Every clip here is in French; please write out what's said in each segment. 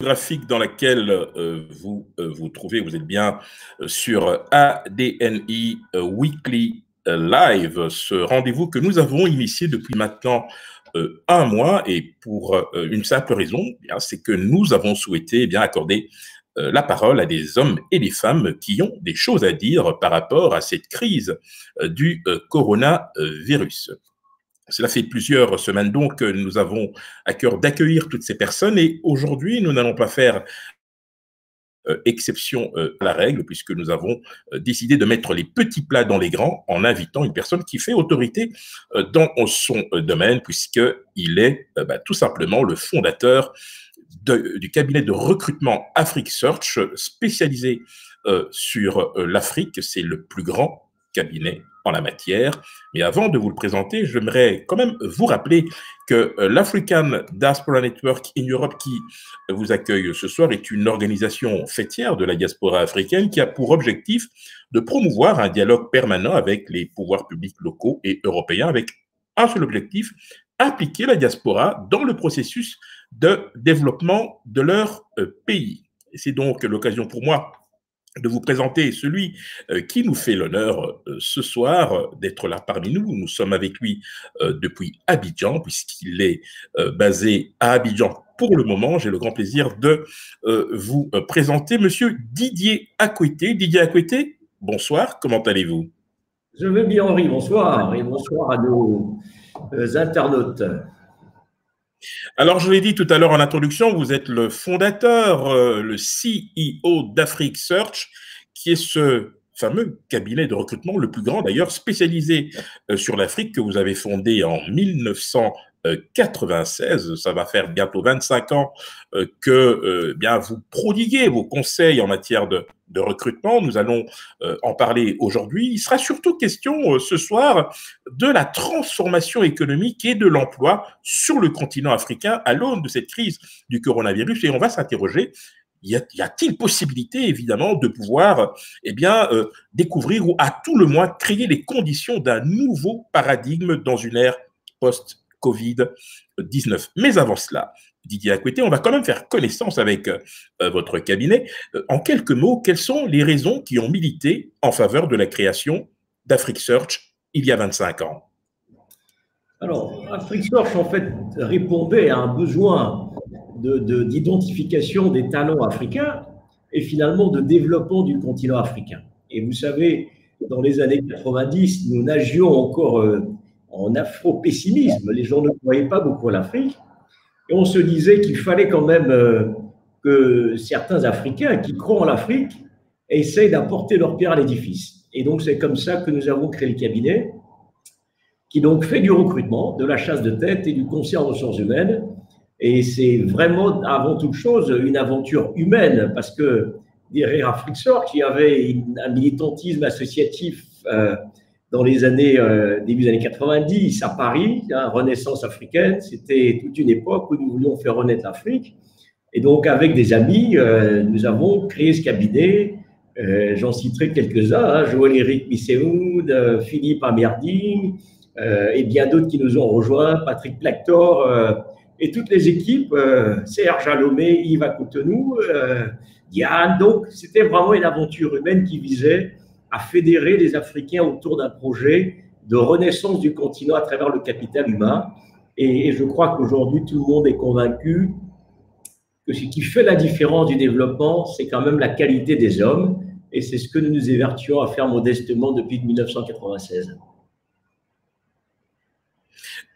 graphique dans laquelle vous trouvez, vous êtes bien sur ADNI Weekly Live, ce rendez-vous que nous avons initié depuis maintenant un mois, et pour une simple raison, c'est que nous avons souhaité accorder la parole à des hommes et des femmes qui ont des choses à dire par rapport à cette crise du coronavirus. Cela fait plusieurs semaines donc que nous avons à cœur d'accueillir toutes ces personnes, et aujourd'hui, nous n'allons pas faire exception à la règle, puisque nous avons décidé de mettre les petits plats dans les grands en invitant une personne qui fait autorité dans son domaine, puisqu'il est tout simplement le fondateur du cabinet de recrutement Afrique Search, spécialisé sur l'Afrique. C'est le plus grand cabinet en la matière. Mais avant de vous le présenter, j'aimerais quand même vous rappeler que l'African Diaspora Network in Europe, qui vous accueille ce soir, est une organisation fêtière de la diaspora africaine qui a pour objectif de promouvoir un dialogue permanent avec les pouvoirs publics locaux et européens, avec un seul objectif: impliquer la diaspora dans le processus de développement de leur pays. Et c'est donc l'occasion pour moi de vous présenter celui qui nous fait l'honneur ce soir d'être là parmi nous. Nous sommes avec lui depuis Abidjan, puisqu'il est basé à Abidjan pour le moment. J'ai le grand plaisir de vous présenter Monsieur Didier Akwete. Didier Akwete, bonsoir, comment allez-vous? Je vais bien, Henri, bonsoir, et bonsoir à nos internautes. Alors, je l'ai dit tout à l'heure en introduction, vous êtes le fondateur, le CEO d'Afrique Search, qui est ce fameux cabinet de recrutement, le plus grand d'ailleurs, spécialisé sur l'Afrique, que vous avez fondé en 1996. Ça va faire bientôt 25 ans que vous prodiguez vos conseils en matière de recrutement. Nous allons en parler aujourd'hui. Il sera surtout question ce soir de la transformation économique et de l'emploi sur le continent africain à l'aune de cette crise du coronavirus. Et on va s'interroger: y a-t-il possibilité, évidemment, de pouvoir découvrir, ou à tout le moins créer les conditions d'un nouveau paradigme dans une ère post-Covid-19? Mais avant cela, Didier Akwete, on va quand même faire connaissance avec votre cabinet. En quelques mots, quelles sont les raisons qui ont milité en faveur de la création d'Afrique Search il y a 25 ans? Alors, Afrique Search, en fait, répondait à un besoin d'identification des talents africains et finalement de développement du continent africain. Et vous savez, dans les années 90, nous nagions encore en afro-pessimisme. Les gens ne croyaient pas beaucoup à l'Afrique. Et on se disait qu'il fallait quand même que certains Africains qui croient en l'Afrique essayent d'apporter leur pierre à l'édifice. Et donc, c'est comme ça que nous avons créé le cabinet, qui donc fait du recrutement, de la chasse de tête et du conseil en ressources humaines. Et c'est vraiment, avant toute chose, une aventure humaine, parce que derrière Afrique Search, il y avait un militantisme associatif dans les années, début des années 90 à Paris, Renaissance africaine. C'était toute une époque où nous voulions faire renaître l'Afrique. Et donc, avec des amis, nous avons créé ce cabinet. J'en citerai quelques-uns, Joël-Éric Misséhoud, Philippe Amerding, et bien d'autres qui nous ont rejoints, Patrick Plactor, et toutes les équipes, Serge Alomé, Yves Acoutenou, Diane. Donc, c'était vraiment une aventure humaine qui visait à fédérer les Africains autour d'un projet de renaissance du continent à travers le capital humain. Et je crois qu'aujourd'hui, tout le monde est convaincu que ce qui fait la différence du développement, c'est quand même la qualité des hommes. Et c'est ce que nous nous évertuons à faire modestement depuis 1996.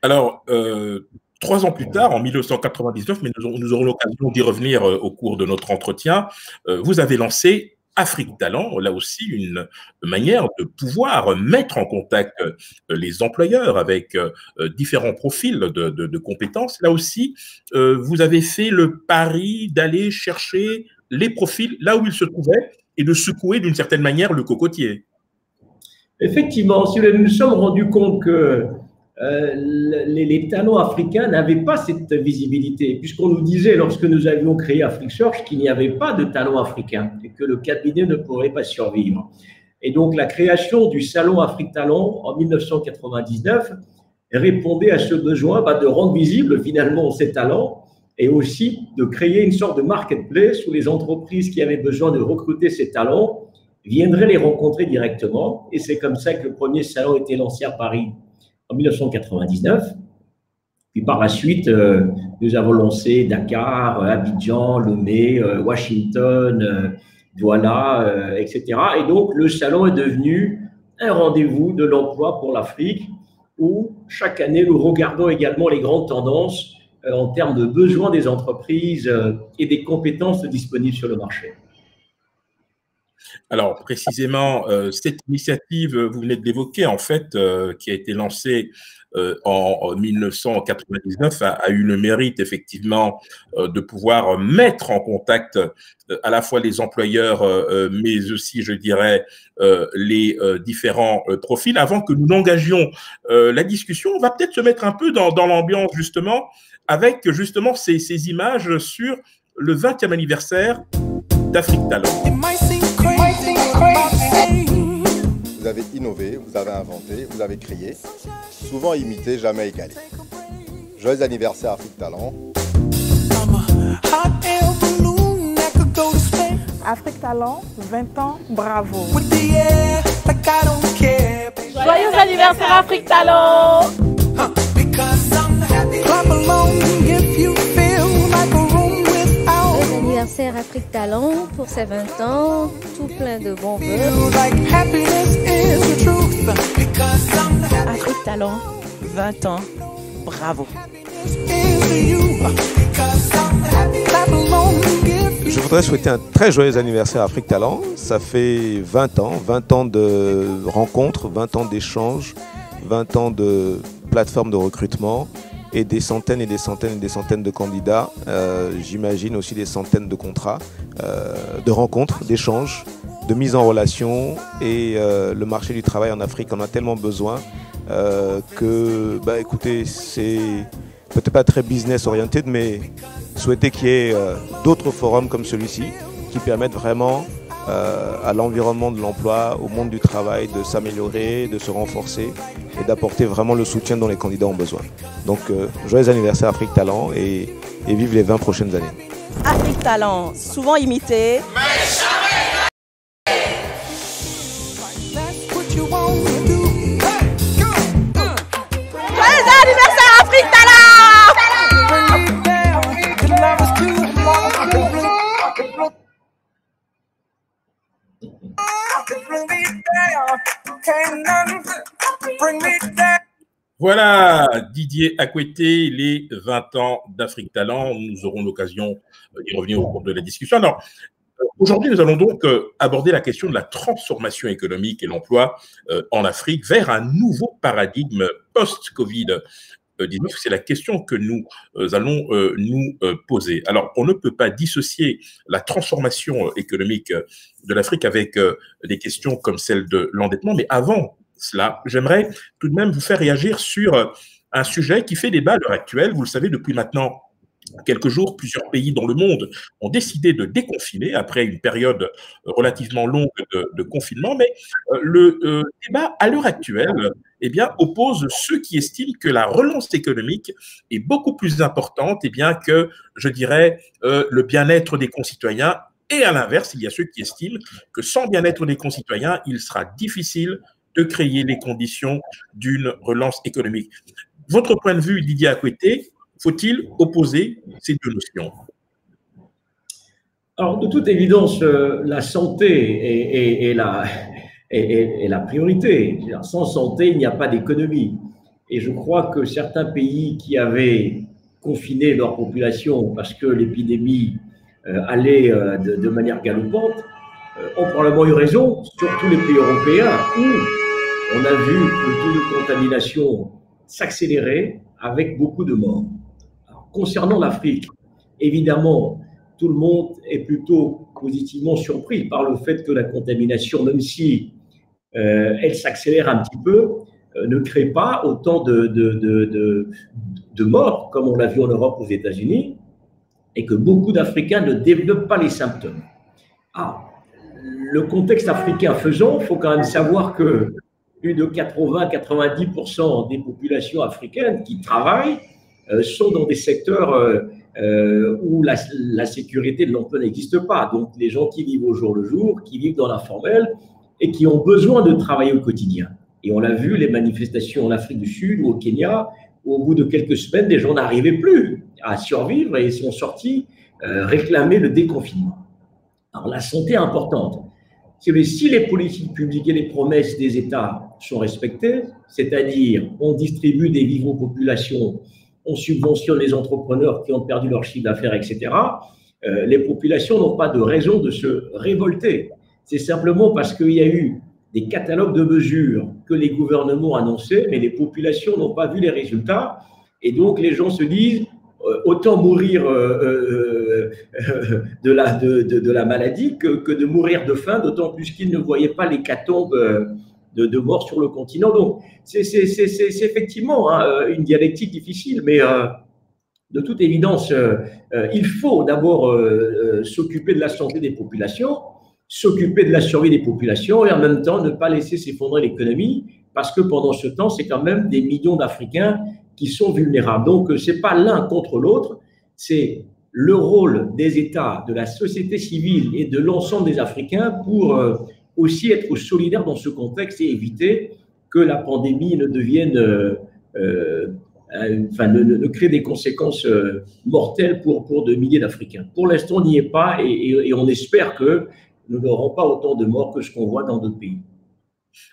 Alors, 3 ans plus tard, en 1999, mais nous aurons l'occasion d'y revenir au cours de notre entretien, vous avez lancé Afrique Talent, là aussi une manière de pouvoir mettre en contact les employeurs avec différents profils de compétences. Là aussi, vous avez fait le pari d'aller chercher les profils là où ils se trouvaient et de secouer d'une certaine manière le cocotier. Effectivement, si nous nous sommes rendus compte que les talents africains n'avaient pas cette visibilité, puisqu'on nous disait, lorsque nous avions créé Afrique Search, qu'il n'y avait pas de talents africains et que le cabinet ne pourrait pas survivre. Et donc, la création du salon Afrique Talent en 1999 répondait à ce besoin de rendre visibles finalement ces talents et aussi de créer une sorte de marketplace où les entreprises qui avaient besoin de recruter ces talents viendraient les rencontrer directement. Et c'est comme ça que le premier salon a été lancé à Paris en 1999. Puis par la suite, nous avons lancé Dakar, Abidjan, Lomé, Washington, Douala, etc. Et donc, le salon est devenu un rendez-vous de l'emploi pour l'Afrique où chaque année, nous regardons également les grandes tendances en termes de besoins des entreprises et des compétences disponibles sur le marché. Alors, précisément, cette initiative, vous venez de l'évoquer, en fait, qui a été lancée en 1999, a eu le mérite, effectivement, de pouvoir mettre en contact à la fois les employeurs, mais aussi, je dirais, les différents profils. Avant que nous n'engagions la discussion, on va peut-être se mettre un peu dans l'ambiance, justement, avec justement ces images sur le 20e anniversaire d'Afrique Talent. Vous avez innové, vous avez inventé, vous avez créé, souvent imité, jamais égalé. Joyeux anniversaire Afrique Talent. Afrique Talent, 20 ans, bravo. Joyeux anniversaire Afrique Talent. Anniversaire Afrique Talent pour ses 20 ans, tout plein de bons vœux. Afrique Talent, 20 ans, bravo. Je voudrais souhaiter un très joyeux anniversaire à Afrique Talent. Ça fait 20 ans de rencontres, 20 ans d'échanges, 20 ans de plateformes de recrutement et des centaines et des centaines et des centaines de candidats. J'imagine aussi des centaines de contrats, de rencontres, d'échanges, de mise en relation. Et le marché du travail en Afrique en a tellement besoin que, écoutez, c'est peut-être pas très business orienté, mais souhaiter qu'il y ait d'autres forums comme celui-ci qui permettent vraiment à l'environnement de l'emploi, au monde du travail, de s'améliorer, de se renforcer et d'apporter vraiment le soutien dont les candidats ont besoin. Donc, joyeux anniversaire Afrique Talent et vive les 20 prochaines années. Afrique Talent, souvent imité. Joyeux anniversaire Afrique Talent! Voilà, Didier Akwete, les 20 ans d'Afrique Talent. Nous aurons l'occasion d'y revenir au cours de la discussion. Alors, aujourd'hui, nous allons donc aborder la question de la transformation économique et l'emploi en Afrique vers un nouveau paradigme post-Covid-19. C'est la question que nous allons nous poser. Alors, on ne peut pas dissocier la transformation économique de l'Afrique avec des questions comme celle de l'endettement, mais avant cela, j'aimerais tout de même vous faire réagir sur un sujet qui fait débat à l'heure actuelle. Vous le savez, depuis maintenant quelques jours, plusieurs pays dans le monde ont décidé de déconfiner après une période relativement longue de confinement, mais le débat à l'heure actuelle oppose ceux qui estiment que la relance économique est beaucoup plus importante que, je dirais, le bien-être des concitoyens. Et à l'inverse, il y a ceux qui estiment que sans bien-être des concitoyens, il sera difficile de créer les conditions d'une relance économique. Votre point de vue, Didier Akwete, faut-il opposer ces deux notions? Alors, de toute évidence, la santé est la priorité. Sans santé, il n'y a pas d'économie. Et je crois que certains pays qui avaient confiné leur population parce que l'épidémie allait de manière galopante ont probablement eu raison, surtout les pays européens où on a vu le taux de contamination s'accélérer avec beaucoup de morts. Alors, concernant l'Afrique, évidemment, tout le monde est plutôt positivement surpris par le fait que la contamination, même si elle s'accélère un petit peu, ne crée pas autant de morts, comme on l'a vu en Europe, aux États-Unis, et que beaucoup d'Africains ne développent pas les symptômes. Le contexte africain faisant, il faut quand même savoir que plus de 80-90% des populations africaines qui travaillent sont dans des secteurs où la sécurité de l'emploi n'existe pas. Donc, les gens qui vivent au jour le jour, qui vivent dans l'informel et qui ont besoin de travailler au quotidien. Et on l'a vu, les manifestations en Afrique du Sud ou au Kenya, où au bout de quelques semaines, des gens n'arrivaient plus à survivre et sont sortis réclamer le déconfinement. Alors, la santé est importante. Si les politiques publiques et les promesses des États sont respectées, c'est-à-dire on distribue des vivres aux populations, on subventionne les entrepreneurs qui ont perdu leur chiffre d'affaires, etc., les populations n'ont pas de raison de se révolter. C'est simplement parce qu'il y a eu des catalogues de mesures que les gouvernements ont annoncés, mais les populations n'ont pas vu les résultats. Et donc, les gens se disent, autant mourir de la maladie que de mourir de faim, d'autant plus qu'ils ne voyaient pas l'hécatombe de morts sur le continent. Donc, c'est effectivement une dialectique difficile, mais de toute évidence, il faut d'abord s'occuper de la santé des populations, s'occuper de la survie des populations et en même temps ne pas laisser s'effondrer l'économie, parce que pendant ce temps, c'est quand même des millions d'Africains qui sont vulnérables. Donc, ce n'est pas l'un contre l'autre, c'est le rôle des États, de la société civile et de l'ensemble des Africains pour aussi être solidaires dans ce contexte et éviter que la pandémie ne devienne, ne crée des conséquences mortelles pour de milliers d'Africains. Pour l'instant, on n'y est pas et on espère que nous n'aurons pas autant de morts que ce qu'on voit dans d'autres pays.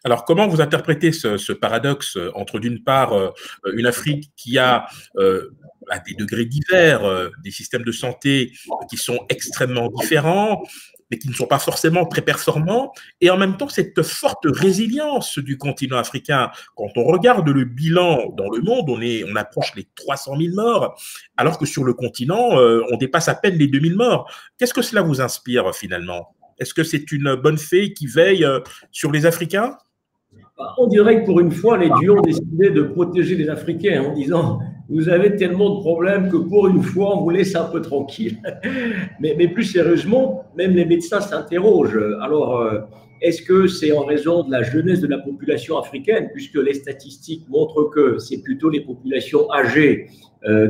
Alors, comment vous interprétez ce paradoxe entre, d'une part, une Afrique qui a, à des degrés divers, des systèmes de santé qui sont extrêmement différents, mais qui ne sont pas forcément très performants, et en même temps cette forte résilience du continent africain. Quand on regarde le bilan dans le monde, on approche les 300 000 morts, alors que sur le continent, on dépasse à peine les 2 000 morts. Qu'est-ce que cela vous inspire finalement ? Est-ce que c'est une bonne fée qui veille sur les Africains ? On dirait que pour une fois, les dieux ont décidé de protéger les Africains en disant « vous avez tellement de problèmes que pour une fois, on vous laisse un peu tranquille ». Mais plus sérieusement, même les médecins s'interrogent. Alors, est-ce que c'est en raison de la jeunesse de la population africaine, puisque les statistiques montrent que c'est plutôt les populations âgées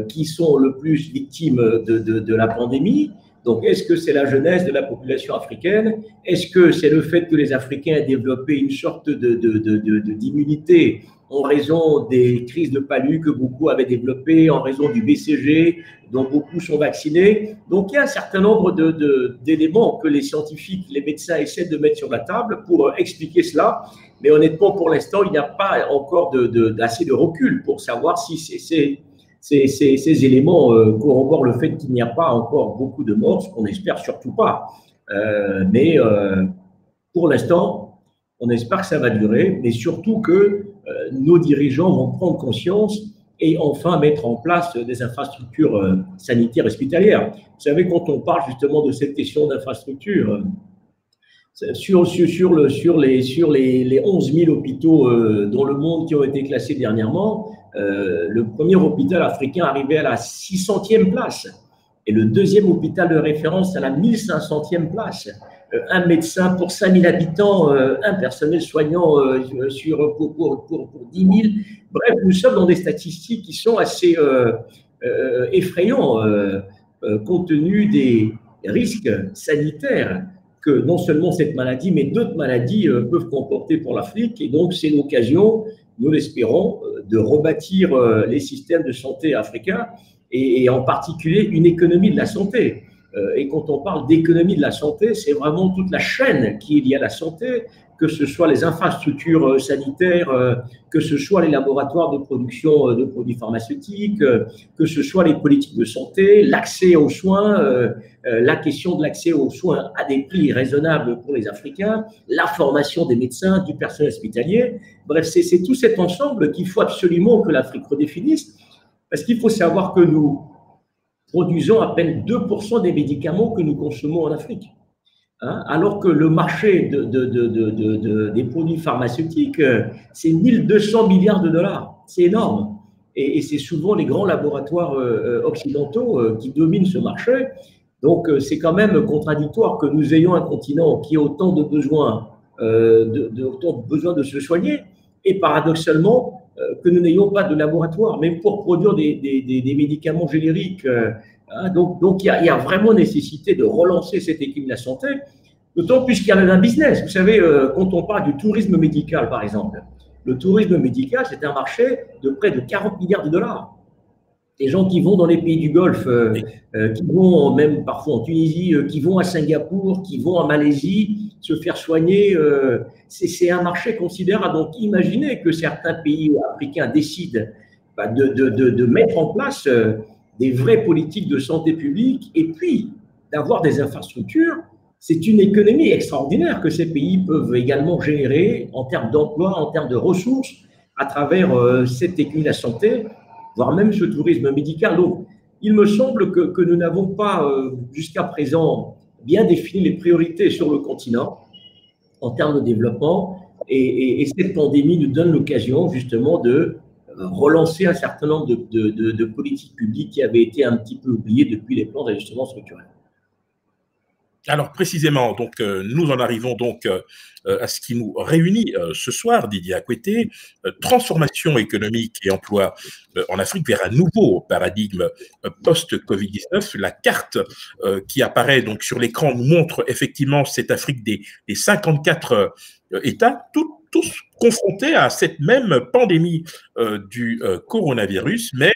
qui sont le plus victimes de la pandémie ? Donc, est-ce que c'est la jeunesse de la population africaine? Est-ce que c'est le fait que les Africains aient développé une sorte d'immunité en raison des crises de palu que beaucoup avaient développées, en raison du BCG, dont beaucoup sont vaccinés? Donc, il y a un certain nombre d'éléments que les scientifiques, les médecins essaient de mettre sur la table pour expliquer cela. Mais honnêtement, pour l'instant, il n'y a pas encore assez de recul pour savoir si ces éléments corroborent le fait qu'il n'y a pas encore beaucoup de morts, ce qu'on n'espère surtout pas. Mais pour l'instant, on espère que ça va durer, mais surtout que nos dirigeants vont prendre conscience et enfin mettre en place des infrastructures sanitaires et hospitalières. Vous savez, quand on parle justement de cette question d'infrastructure, sur les 11 000 hôpitaux dans le monde qui ont été classés dernièrement, le premier hôpital africain arrivait à la 600e place et le deuxième hôpital de référence à la 1500e place. Un médecin pour 5000 habitants, un personnel soignant pour 10 000. Bref, nous sommes dans des statistiques qui sont assez effrayantes compte tenu des risques sanitaires que non seulement cette maladie, mais d'autres maladies peuvent comporter pour l'Afrique. Et donc, c'est l'occasion, nous l'espérons, de rebâtir les systèmes de santé africains et en particulier une économie de la santé. Et quand on parle d'économie de la santé, c'est vraiment toute la chaîne qui est liée à la santé, que ce soit les infrastructures sanitaires, que ce soit les laboratoires de production de produits pharmaceutiques, que ce soit les politiques de santé, l'accès aux soins, la question de l'accès aux soins à des prix raisonnables pour les Africains, la formation des médecins, du personnel hospitalier. Bref, c'est tout cet ensemble qu'il faut absolument que l'Afrique redéfinisse, parce qu'il faut savoir que nous produisons à peine 2% des médicaments que nous consommons en Afrique. Alors que le marché des produits pharmaceutiques, c'est 1200 milliards de dollars. C'est énorme. Et c'est souvent les grands laboratoires occidentaux qui dominent ce marché. Donc, c'est quand même contradictoire que nous ayons un continent qui a autant de besoins, de se soigner, et paradoxalement, que nous n'ayons pas de laboratoire, même pour produire des médicaments génériques Donc il y a vraiment nécessité de relancer cette équipe de la santé, d'autant plus qu'il y a même un business. Vous savez, quand on parle du tourisme médical, par exemple, le tourisme médical, c'est un marché de près de 40 milliards de dollars. Les gens qui vont dans les pays du Golfe, qui vont même parfois en Tunisie, qui vont à Singapour, qui vont en Malaisie se faire soigner, c'est un marché considérable. Donc imaginez que certains pays africains décident de mettre en place des vraies politiques de santé publique et puis d'avoir des infrastructures. C'est une économie extraordinaire que ces pays peuvent également générer en termes d'emploi, en termes de ressources, à travers cette économie de la santé, voire même ce tourisme médical. Donc, il me semble que nous n'avons pas, jusqu'à présent, bien défini les priorités sur le continent en termes de développement. Et cette pandémie nous donne l'occasion, justement, de relancer un certain nombre de politiques publiques qui avaient été un petit peu oubliées depuis les plans d'ajustement structurel. Alors précisément, donc nous en arrivons donc à ce qui nous réunit ce soir, Didier Akwete, transformation économique et emploi en Afrique vers un nouveau paradigme post-Covid-19. La carte qui apparaît donc sur l'écran nous montre effectivement cette Afrique des 54 États, tous confrontés à cette même pandémie du coronavirus, mais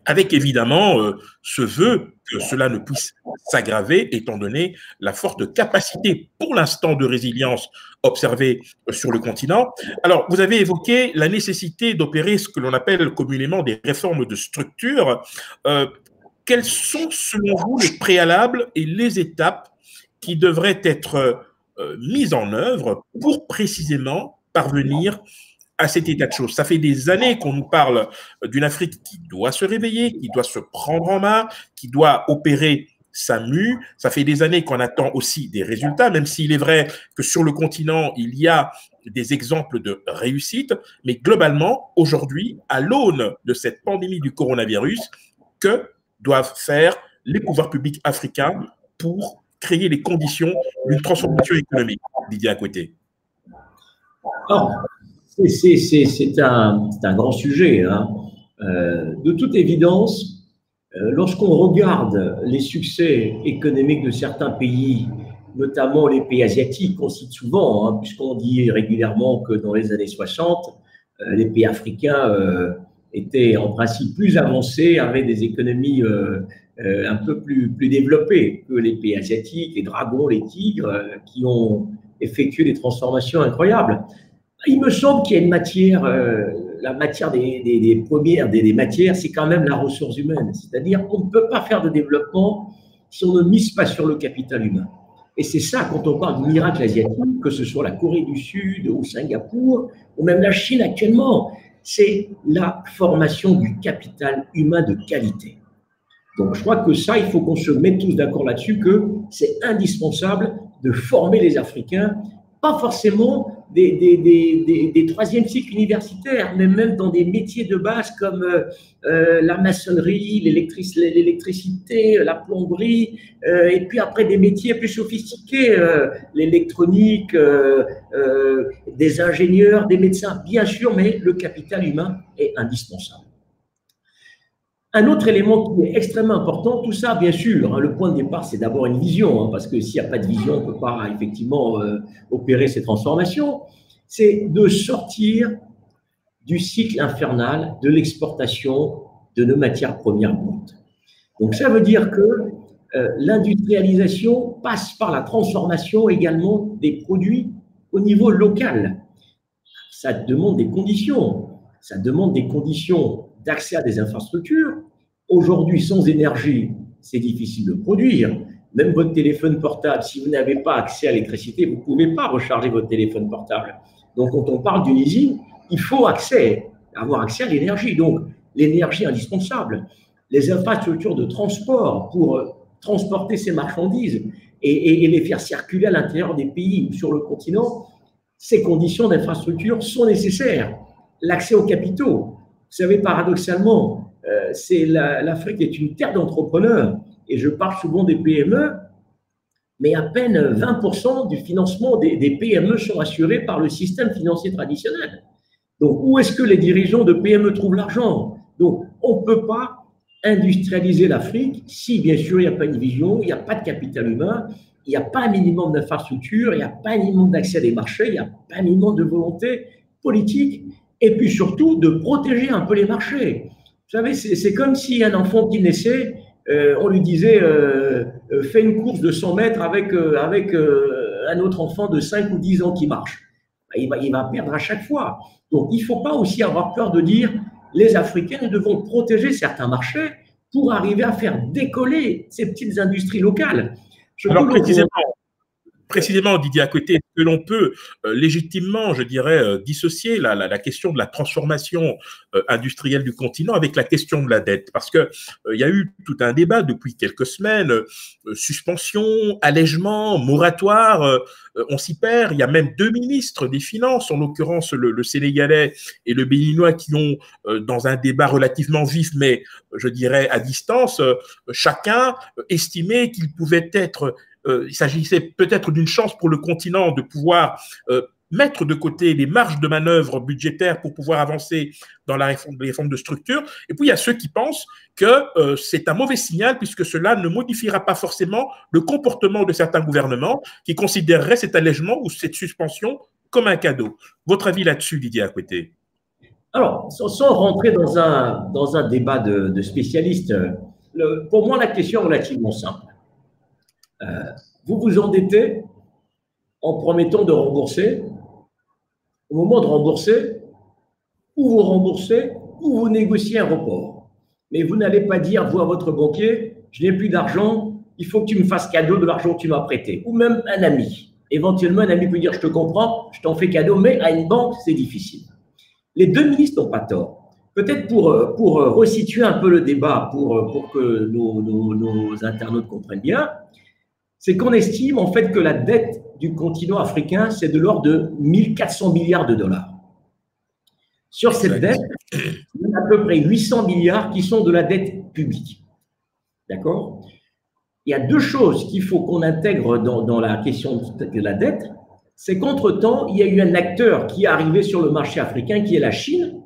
avec évidemment ce vœu que cela ne puisse s'aggraver, étant donné la forte capacité pour l'instant de résilience observée sur le continent. Alors, vous avez évoqué la nécessité d'opérer ce que l'on appelle communément des réformes de structure. Quels sont, selon vous, les préalables et les étapes qui devraient être mises en œuvre pour précisément parvenir à cet état de choses? Ça fait des années qu'on nous parle d'une Afrique qui doit se réveiller, qui doit se prendre en main, qui doit opérer sa mue. Ça fait des années qu'on attend aussi des résultats, même s'il est vrai que sur le continent, il y a des exemples de réussite. Mais globalement, aujourd'hui, à l'aune de cette pandémie du coronavirus, que doivent faire les pouvoirs publics africains pour créer les conditions d'une transformation économique? Didier Akwete. C'est un grand sujet. Hein. De toute évidence, lorsqu'on regarde les succès économiques de certains pays, notamment les pays asiatiques, on cite souvent, hein, puisqu'on dit régulièrement que dans les années 60, les pays africains étaient en principe plus avancés, avaient des économies un peu plus développées que les pays asiatiques, les dragons, les tigres, qui ont effectué des transformations incroyables. Il me semble qu'il y a une matière, la matière des premières, des matières, c'est quand même la ressource humaine. C'est-à-dire qu'on ne peut pas faire de développement si on ne mise pas sur le capital humain. Et c'est ça, quand on parle du miracle asiatique, que ce soit la Corée du Sud ou Singapour, ou même la Chine actuellement, c'est la formation du capital humain de qualité. Donc je crois que ça, il faut qu'on se mette tous d'accord là-dessus, que c'est indispensable de former les Africains, pas forcément des troisième cycles universitaires, mais même dans des métiers de base comme la maçonnerie, l'électricité, la plomberie, et puis après des métiers plus sophistiqués, l'électronique, des ingénieurs, des médecins, bien sûr, mais le capital humain est indispensable. Un autre élément qui est extrêmement important, tout ça, bien sûr, hein, le point de départ, c'est d'abord une vision, hein, parce que s'il n'y a pas de vision, on ne peut pas effectivement opérer ces transformations, c'est de sortir du cycle infernal de l'exportation de nos matières premières brutes. Donc ça veut dire que l'industrialisation passe par la transformation également des produits au niveau local. Ça demande des conditions, d'accès à des infrastructures. Aujourd'hui, sans énergie, c'est difficile de produire. Même votre téléphone portable, si vous n'avez pas accès à l'électricité, vous ne pouvez pas recharger votre téléphone portable. Donc, quand on parle d'une usine, il faut avoir accès à l'énergie. Donc, l'énergie indispensable. Les infrastructures de transport pour transporter ces marchandises et les faire circuler à l'intérieur des pays ou sur le continent, ces conditions d'infrastructure sont nécessaires. L'accès aux capitaux. Vous savez, paradoxalement, l'Afrique est une terre d'entrepreneurs, et je parle souvent des PME, mais à peine 20% du financement des PME sont assurés par le système financier traditionnel. Donc, où est-ce que les dirigeants de PME trouvent l'argent? Donc, on ne peut pas industrialiser l'Afrique si, bien sûr, il n'y a pas une vision, il n'y a pas de capital humain, il n'y a pas un minimum d'infrastructure, il n'y a pas un minimum d'accès à des marchés, il n'y a pas un minimum de volonté politique, et puis surtout de protéger un peu les marchés. Vous savez, c'est comme si un enfant qui naissait, on lui disait fais une course de 100 mètres avec un autre enfant de 5 ou 10 ans qui marche. Il va perdre à chaque fois. Donc, il ne faut pas aussi avoir peur de dire les Africains, nous devons protéger certains marchés pour arriver à faire décoller ces petites industries locales. Alors, précisément, Didier Akwete, est-ce que l'on peut légitimement, je dirais, dissocier la question de la transformation industrielle du continent avec la question de la dette? Parce qu'il y a eu tout un débat depuis quelques semaines, suspension, allègement, moratoire, on s'y perd. Il y a même 2 ministres des Finances, en l'occurrence le Sénégalais et le Béninois, qui ont, dans un débat relativement vif, mais je dirais à distance, chacun estimé qu'il pouvait être... il s'agissait peut-être d'une chance pour le continent de pouvoir mettre de côté les marges de manœuvre budgétaires pour pouvoir avancer dans les réformes de structure. Et puis, il y a ceux qui pensent que c'est un mauvais signal puisque cela ne modifiera pas forcément le comportement de certains gouvernements qui considéreraient cet allègement ou cette suspension comme un cadeau. Votre avis là-dessus, Didier Akwete? Alors, sans rentrer dans un débat de spécialistes, pour moi, la question est relativement simple. Vous vous endettez en promettant de rembourser. Au moment de rembourser, ou vous remboursez, ou vous négociez un report. Mais vous n'allez pas dire, vous à votre banquier, je n'ai plus d'argent, il faut que tu me fasses cadeau de l'argent que tu m'as prêté. Ou même un ami. Éventuellement, un ami peut dire, je te comprends, je t'en fais cadeau, mais à une banque, c'est difficile. Les 2 ministres n'ont pas tort. Peut-être pour resituer un peu le débat, pour que nos internautes comprennent bien, c'est qu'on estime en fait que la dette du continent africain, c'est de l'ordre de 1400 milliards de dollars. Sur cette dette, il y a à peu près 800 milliards qui sont de la dette publique. D'accord? Il y a 2 choses qu'il faut qu'on intègre dans la question de la dette. C'est qu'entre-temps, il y a eu un acteur qui est arrivé sur le marché africain, qui est la Chine,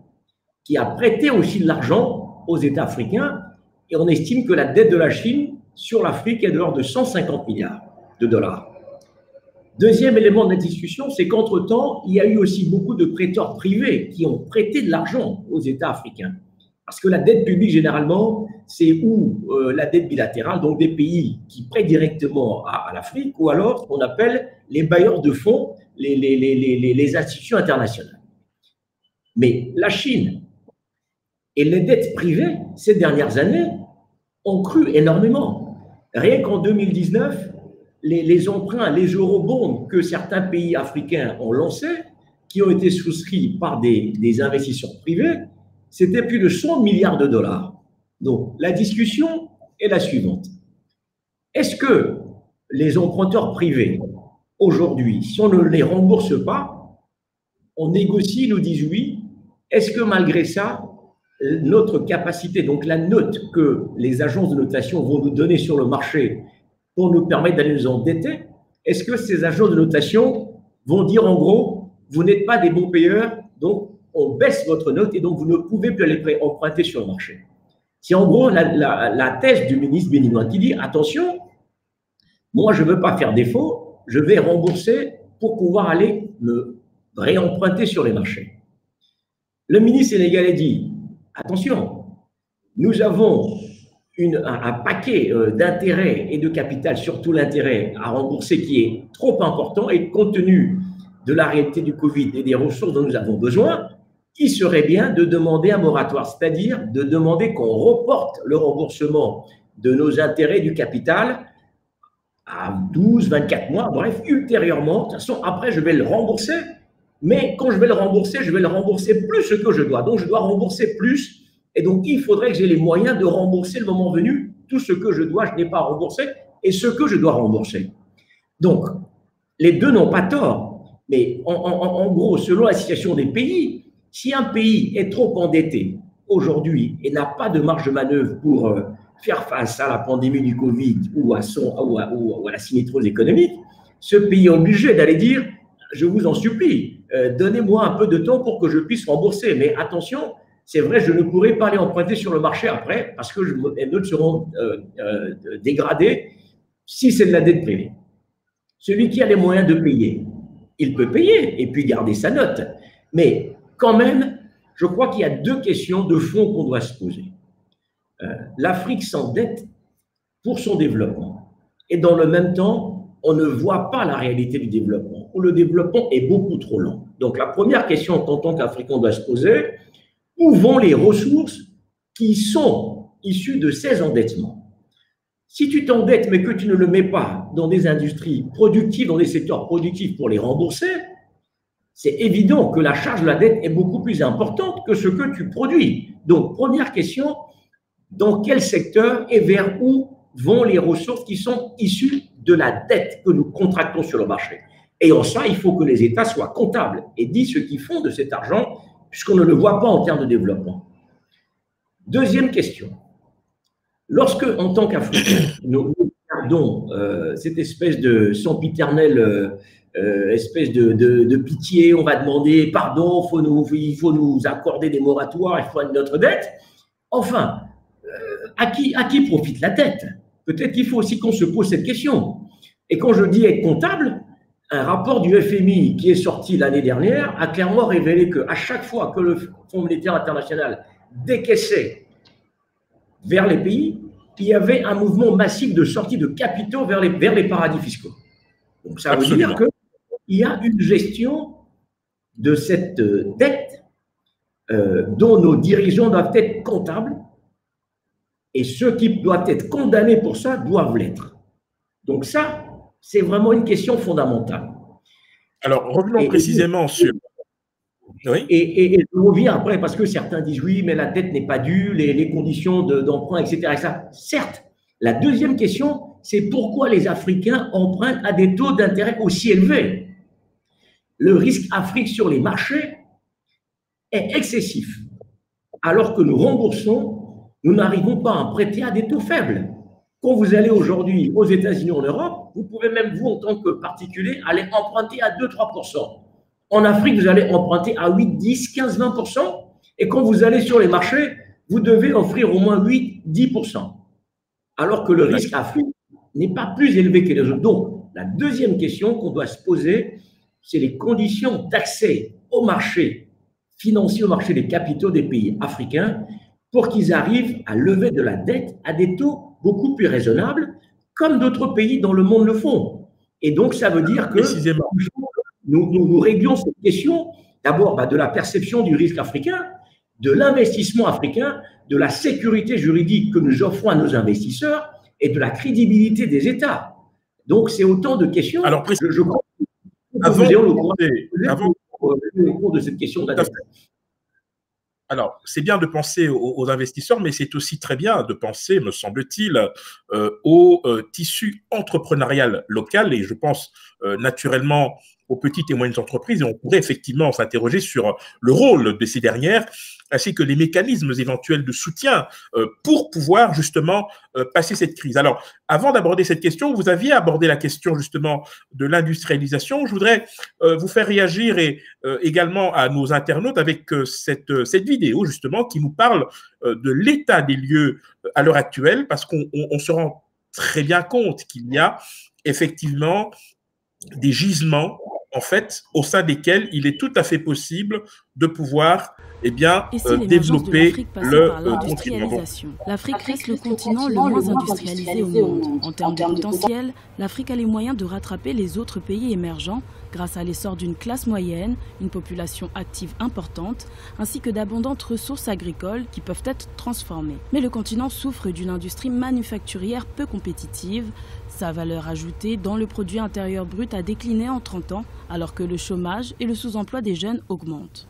qui a prêté aussi de l'argent aux États africains. Et on estime que la dette de la Chine sur l'Afrique est de l'ordre de 150 milliards de dollars. Deuxième élément de la discussion, c'est qu'entre-temps, il y a eu aussi beaucoup de prêteurs privés qui ont prêté de l'argent aux États africains. Parce que la dette publique, généralement, c'est ou la dette bilatérale, donc des pays qui prêtent directement à l'Afrique, ou alors ce qu'on appelle les bailleurs de fonds, les institutions internationales. Mais la Chine et les dettes privées, ces dernières années, ont cru énormément. Rien qu'en 2019, les emprunts, les eurobonds que certains pays africains ont lancés, qui ont été souscrits par des investisseurs privés, c'était plus de 100 milliards de dollars. Donc, la discussion est la suivante. Est-ce que les emprunteurs privés, aujourd'hui, si on ne les rembourse pas, on négocie, ils nous disent oui, est-ce que malgré ça, notre capacité, donc la note que les agences de notation vont nous donner sur le marché pour nous permettre d'aller nous endetter, est-ce que ces agences de notation vont dire en gros, vous n'êtes pas des bons payeurs, donc on baisse votre note et donc vous ne pouvez plus aller emprunter sur le marché. C'est en gros la thèse du ministre béninois qui dit, attention, moi je ne veux pas faire défaut, je vais rembourser pour pouvoir aller me réemprunter sur les marchés. Le ministre sénégalais dit, attention, nous avons un paquet d'intérêts et de capital, surtout l'intérêt à rembourser qui est trop important et compte tenu de la réalité du Covid et des ressources dont nous avons besoin, il serait bien de demander un moratoire, c'est-à-dire de demander qu'on reporte le remboursement de nos intérêts du capital à 12, 24 mois, bref, ultérieurement. De toute façon, après, je vais le rembourser, mais quand je vais le rembourser plus ce que je dois. Donc, je dois rembourser plus. Et donc, il faudrait que j'ai les moyens de rembourser le moment venu tout ce que je dois, je n'ai pas remboursé, et ce que je dois rembourser. Donc, les deux n'ont pas tort. Mais en gros, selon la situation des pays, si un pays est trop endetté aujourd'hui et n'a pas de marge de manœuvre pour faire face à la pandémie du Covid ou à la sinistrose économique, ce pays est obligé d'aller dire « je vous en supplie, donnez-moi un peu de temps pour que je puisse rembourser. Mais attention, c'est vrai, je ne pourrai pas aller emprunter sur le marché après parce que les notes seront dégradées si c'est de la dette privée. Celui qui a les moyens de payer, il peut payer et puis garder sa note. Mais quand même, je crois qu'il y a deux questions de fond qu'on doit se poser. L'Afrique s'endette pour son développement. Et dans le même temps, on ne voit pas la réalité du développement, où le développement est beaucoup trop lent. Donc la première question qu'en tant qu'Africain on doit se poser, où vont les ressources qui sont issues de ces endettements? Si tu t'endettes mais que tu ne le mets pas dans des industries productives, dans des secteurs productifs pour les rembourser, c'est évident que la charge de la dette est beaucoup plus importante que ce que tu produis. Donc, première question, dans quel secteur et vers où vont les ressources qui sont issues de la dette que nous contractons sur le marché? Et en ça, il faut que les États soient comptables et disent ce qu'ils font de cet argent, puisqu'on ne le voit pas en termes de développement. Deuxième question. Lorsque, en tant qu'Africains, nous gardons cette espèce de sempiternelle espèce de pitié, on va demander pardon, il faut nous accorder des moratoires, il faut notre dette. Enfin, à qui profite la dette? Peut-être qu'il faut aussi qu'on se pose cette question. Et quand je dis être comptable, un rapport du FMI qui est sorti l'année dernière a clairement révélé qu'à chaque fois que le Fonds monétaire international décaissait vers les pays, il y avait un mouvement massif de sortie de capitaux vers les paradis fiscaux. Donc ça veut dire qu'il y a une gestion de cette dette dont nos dirigeants doivent être comptables et ceux qui doivent être condamnés pour ça doivent l'être. Donc ça, c'est vraiment une question fondamentale. Alors, revenons précisément sur... Oui. Et je reviens après, parce que certains disent oui, mais la dette n'est pas due, les conditions d'emprunt, etc. Certes, la deuxième question, c'est pourquoi les Africains empruntent à des taux d'intérêt aussi élevés. Le risque Afrique sur les marchés est excessif, alors que nous remboursons, nous n'arrivons pas à prêter à des taux faibles. Quand vous allez aujourd'hui aux États-Unis, en Europe, vous pouvez même, vous, en tant que particulier, aller emprunter à 2-3%. En Afrique, vous allez emprunter à 8, 10, 15, 20%. Et quand vous allez sur les marchés, vous devez offrir au moins 8, 10%. Alors que le risque Afrique n'est pas plus élevé que les autres. Donc, la deuxième question qu'on doit se poser, c'est les conditions d'accès au marché financier, au marché des capitaux des pays africains, pour qu'ils arrivent à lever de la dette à des taux beaucoup plus raisonnables, comme d'autres pays dans le monde le font. Et donc, ça veut dire que nous réglions cette question, d'abord de la perception du risque africain, de l'investissement africain, de la sécurité juridique que nous offrons à nos investisseurs et de la crédibilité des États. Donc, c'est autant de questions. Alors, je crois que avant le cours de cette question de la dette. Alors, c'est bien de penser aux investisseurs, mais c'est aussi très bien de penser, me semble-t-il, au tissu entrepreneurial local. Et je pense naturellement aux petites et moyennes entreprises. Et on pourrait effectivement s'interroger sur le rôle de ces dernières, ainsi que les mécanismes éventuels de soutien pour pouvoir justement passer cette crise. Alors, avant d'aborder cette question, vous aviez abordé la question justement de l'industrialisation. Je voudrais vous faire réagir et également à nos internautes avec cette vidéo justement qui nous parle de l'état des lieux à l'heure actuelle, parce qu'on se rend très bien compte qu'il y a effectivement des gisements en fait, au sein desquels il est tout à fait possible de pouvoir développer le continent. L'Afrique reste le continent le moins industrialisé au monde. En termes de potentiel, l'Afrique a les moyens de rattraper les autres pays émergents grâce à l'essor d'une classe moyenne, une population active importante, ainsi que d'abondantes ressources agricoles qui peuvent être transformées. Mais le continent souffre d'une industrie manufacturière peu compétitive. Sa valeur ajoutée dans le produit intérieur brut a décliné en 30 ans, alors que le chômage et le sous-emploi des jeunes augmentent.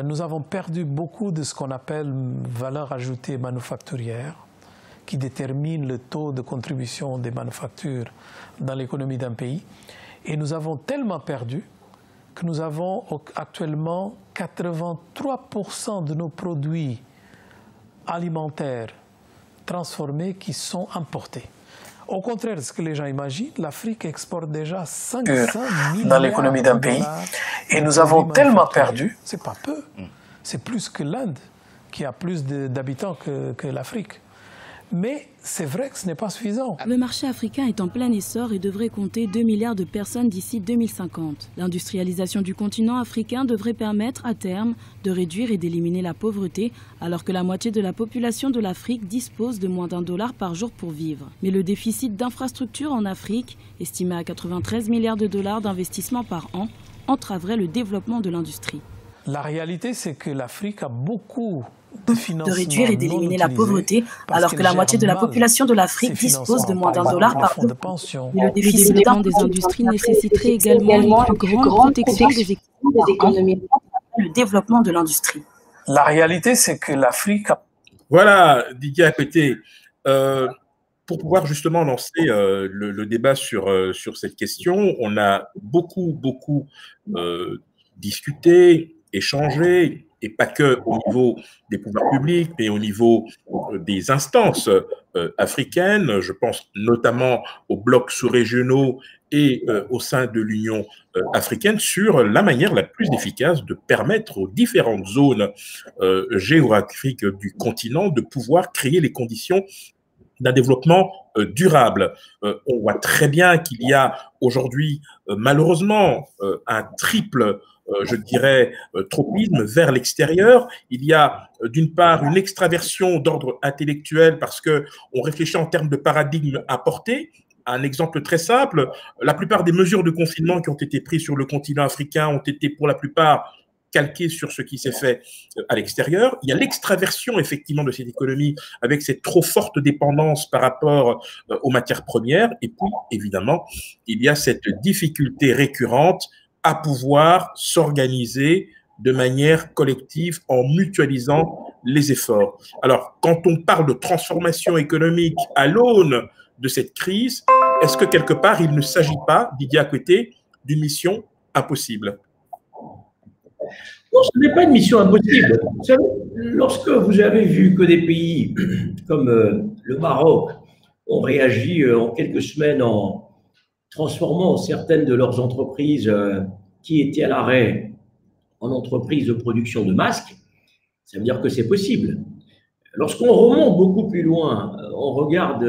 Nous avons perdu beaucoup de ce qu'on appelle valeur ajoutée manufacturière, qui détermine le taux de contribution des manufactures dans l'économie d'un pays. Et nous avons tellement perdu que nous avons actuellement 83% de nos produits alimentaires transformés qui sont importés. Au contraire de ce que les gens imaginent, l'Afrique exporte déjà 500 milliards dans l'économie d'un pays. Et nous avons tellement perdu, c'est pas peu, c'est plus que l'Inde qui a plus d'habitants que l'Afrique. Mais c'est vrai que ce n'est pas suffisant. Le marché africain est en plein essor et devrait compter 2 milliards de personnes d'ici 2050. L'industrialisation du continent africain devrait permettre à terme de réduire et d'éliminer la pauvreté, alors que la moitié de la population de l'Afrique dispose de moins d'$1 par jour pour vivre. Mais le déficit d'infrastructures en Afrique, estimé à 93 milliards de dollars d'investissement par an, entraverait le développement de l'industrie. La réalité, c'est que l'Afrique a beaucoup de réduire et d'éliminer la pauvreté, alors que la moitié de la population de l'Afrique dispose de moins d'$1 par an. Le développement des industries nécessiterait également une plus grande protection des économies, le développement de l'industrie. La réalité, c'est que l'Afrique a... Voilà, Didier Akwete, pour pouvoir justement lancer le débat sur cette question, on a beaucoup discuté, échangé, et pas que au niveau des pouvoirs publics, mais au niveau des instances africaines. Je pense notamment aux blocs sous-régionaux et au sein de l'Union africaine sur la manière la plus efficace de permettre aux différentes zones géographiques du continent de pouvoir créer les conditions d'un développement durable. On voit très bien qu'il y a aujourd'hui, malheureusement, un triple je dirais, tropisme vers l'extérieur. Il y a d'une part une extraversion d'ordre intellectuel parce qu'on réfléchit en termes de paradigme à porter. Un exemple très simple, la plupart des mesures de confinement qui ont été prises sur le continent africain ont été pour la plupart calquées sur ce qui s'est fait à l'extérieur. Il y a l'extraversion effectivement de cette économie avec cette trop forte dépendance par rapport aux matières premières. Et puis, évidemment, il y a cette difficulté récurrente à pouvoir s'organiser de manière collective en mutualisant les efforts. Alors, quand on parle de transformation économique à l'aune de cette crise, est-ce que quelque part, il ne s'agit pas, Didier Akwete, d'une mission impossible? Non, ce n'est pas une mission impossible. Vous savez, lorsque vous avez vu que des pays comme le Maroc ont réagi en quelques semaines en transformant certaines de leurs entreprises qui étaient à l'arrêt en entreprises de production de masques, ça veut dire que c'est possible. Lorsqu'on remonte beaucoup plus loin, on regarde